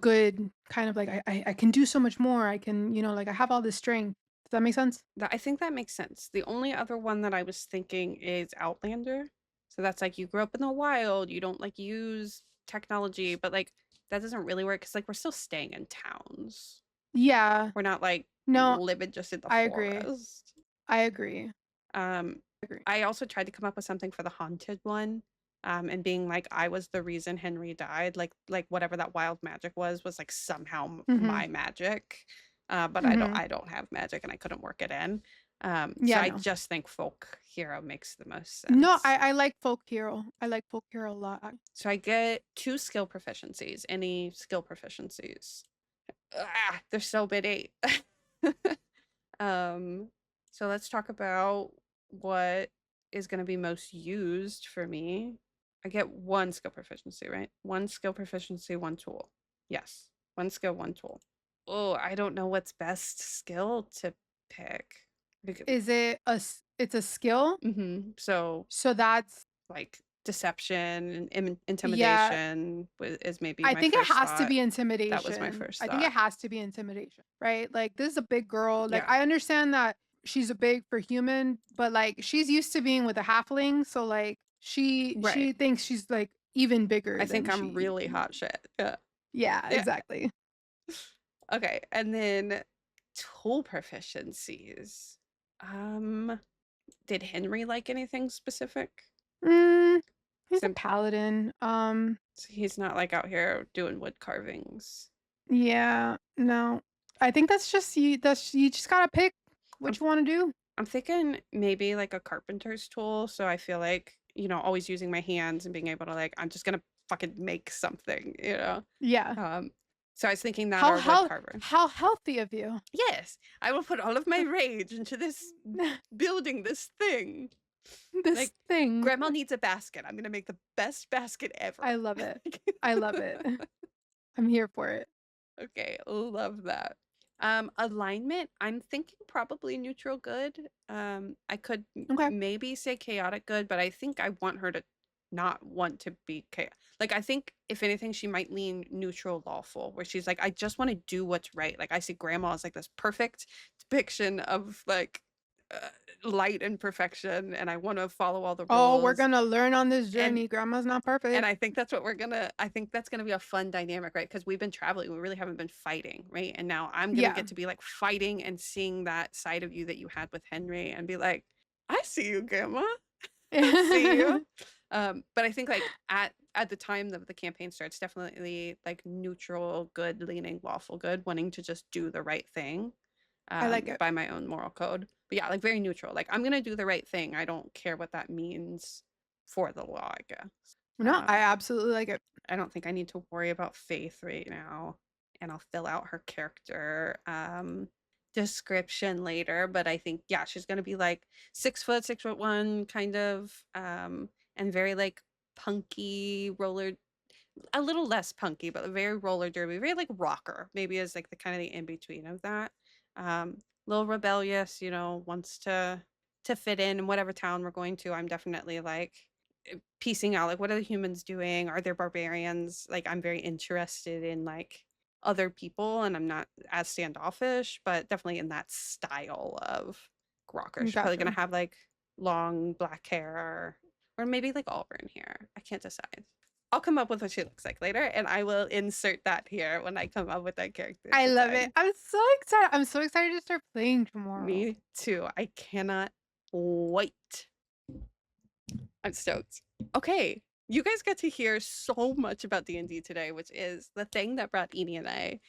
good kind of like I can do so much more. I can, like I have all this strength. Does that make sense? I think that makes sense. The only other one that I was thinking is Outlander. So that's like you grew up in the wild, you don't like use technology, but like that doesn't really work because like we're still staying in towns. Yeah. We're not like No, living just in the I agree. forest. I agree. Um, Agree. I also tried to come up with something for the haunted one. And being like I was the reason Henry died, like whatever that wild magic was like somehow Mhm. my magic. But I don't Mhm. I don't have magic and I couldn't work it in. So Yeah, I no. just think folk hero makes the most No, sense. I like folk hero. I like folk hero a lot. So I get 2 skill proficiencies. Any skill proficiencies? There's so many. Um, so let's talk about what is going to be most used for me. I get 1 skill proficiency, right? 1 skill proficiency, 1 tool. Yes, 1 skill, 1 tool. Oh, I don't know what's best skill to pick. Is it it's a skill? So So that's like deception and yeah, intimidation is maybe I my think it first has to thought. be That was my intimidation. first I think it thought. has to be intimidation, right? Like this is a big girl. Like Yeah, I understand that she's a big for human, but like she's used to being with a halfling, so like she right. thinks she's like even I bigger think than I'm really hot shit. Yeah. yeah, Yeah. exactly. Okay, and then tool proficiencies. Um, did Henry like anything specific? Mm, he's a Sim paladin. he's not like out here doing wood carvings. Yeah, no. I think that's you just gotta pick I'm what you wanna do. I'm thinking maybe like a carpenter's tool, so I feel like, always using my hands and being able to like I'm just gonna fucking make something. Yeah. Um, so I was thinking that How or a wood how carver. how healthy of you. Yes, I will put all of my rage into this building this thing. This Like, thing. grandma needs a basket. I'm gonna make the best basket I ever. love it. I love it. I'm here for it. Okay, love that. Alignment, I'm thinking probably neutral good. I could Okay. maybe say chaotic good, but I think I want her to not want to be chaotic. Like, I think if anything, she might lean neutral lawful, where she's like, I just want to do what's right. Like, I see grandma as like this perfect depiction of like uh, light and perfection, and I want to follow all the Oh, we're rules. gonna learn on this And journey. Grandma's not and perfect. I think that's what I think that's gonna be a fun dynamic, right? Because 'Cause we've been traveling, we really haven't been fighting, right? And now I'm gonna Yeah. get to be, like, fighting and seeing that side of you that you had with Henry and be like, "I see you, grandma. I see you." But I think, like, at the time that the campaign starts, definitely, like, neutral good, leaning lawful good, wanting to just do the right thing, I like it. by my own moral code. But, yeah, like, very neutral, like, I'm gonna do the right thing, I don't care what that means for the law, I guess. No, I Um absolutely like it. I don't think I need to worry about Faith right now, and I'll fill out her character, description later, but I think, yeah, she's gonna be, like, 6', 6'1", kind of, and very, like, punky roller a little less punky, but very roller derby, very, like, rocker, maybe is, like, the kinda the in between of that. Little rebellious, wants to fit in whatever town we're going to. I'm definitely, like, piecing out, like, what are the humans doing? Are there barbarians? Like, I'm very interested in, like, other people, and I'm not as standoffish, but definitely in that style of rocker. She's probably gonna Gotcha. have, like, long black hair or maybe, like, auburn hair. I can't decide. I'll come up with what she looks like later, and I will insert that here when I come up with that character I love it. design. I'm so excited. I'm so excited to start playing tomorrow. Me too. I cannot wait. I'm stoked. Okay, you guys got to hear so much about D&D today, which is the thing that brought Edie and I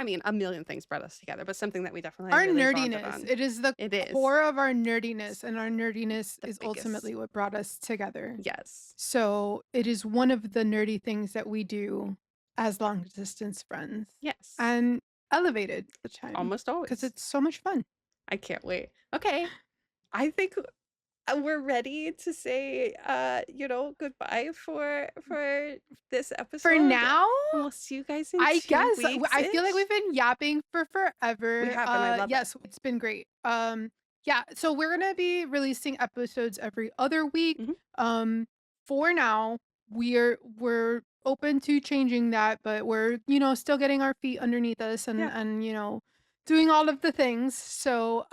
mean, a million things brought us together, but something that we definitely Our really bonded nerdiness. on. It is the It is core of our nerdiness, and our nerdiness the is biggest. ultimately what brought us together. Yes. So, it is one of the nerdy things that we do as long distance friends, Yes. and elevated the time Almost because always. it's so much fun. I can't wait. Okay. I think we're ready to say goodbye for this For episode, now, and we'll see you guys in I 2 guess weeks I feel like ish. we've been yapping for We forever. have, and I love it. Yes, it's been great. Yeah, so we're gonna be releasing episodes every other week. Mhm. Um, for now, we're open to changing that, but we're still getting our feet underneath us and Yeah. doing all of the things. So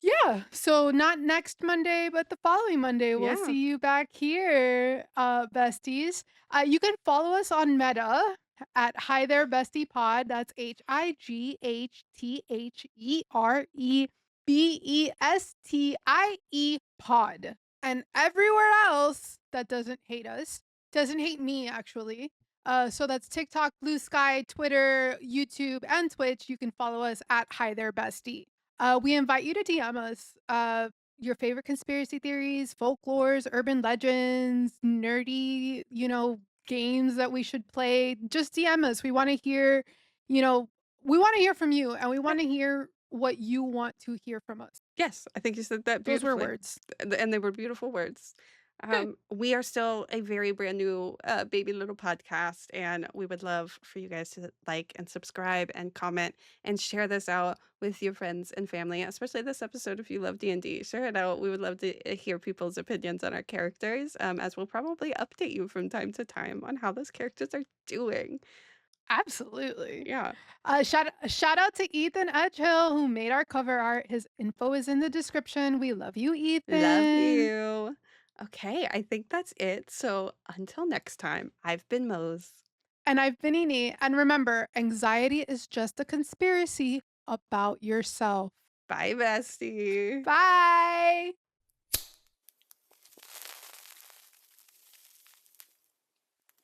yeah, so not next Monday, but the following Monday, we'll Yeah. see you back here, besties. You can follow us on Meta at High There Bestie Pod. That's HIGHTHEREBESTIE Pod. And everywhere else that doesn't hate us, doesn't hate me actually. So that's TikTok, Blue Sky, Twitter, YouTube, and Twitch. You can follow us at Hi There Bestie. We invite you to DM us your favorite conspiracy theories, folklores, urban legends, nerdy, games that we should play. Just DM us. You know, we want to hear from you and we Yeah. want to hear what you want to hear from us. Yes, I think you said that Those were beautifully, words. and they were beautiful words. Good. We are still a very brand new, baby little podcast, and we would love for you guys to like and subscribe and comment and share this out with your friends and family, especially this episode if you love D&D. Share it out. We would love to hear people's opinions on our characters, as we'll probably update you from time to time on how those characters are doing. Absolutely. Yeah. Shout out to Ethan Edgehill who made our cover art. His info is in the description. We love you, Love Ethan. you. Okay, I think that's it. So until next time, I've been Mose. And I've been Eni. And remember, anxiety is just a conspiracy about yourself. Bye, bestie. Bye.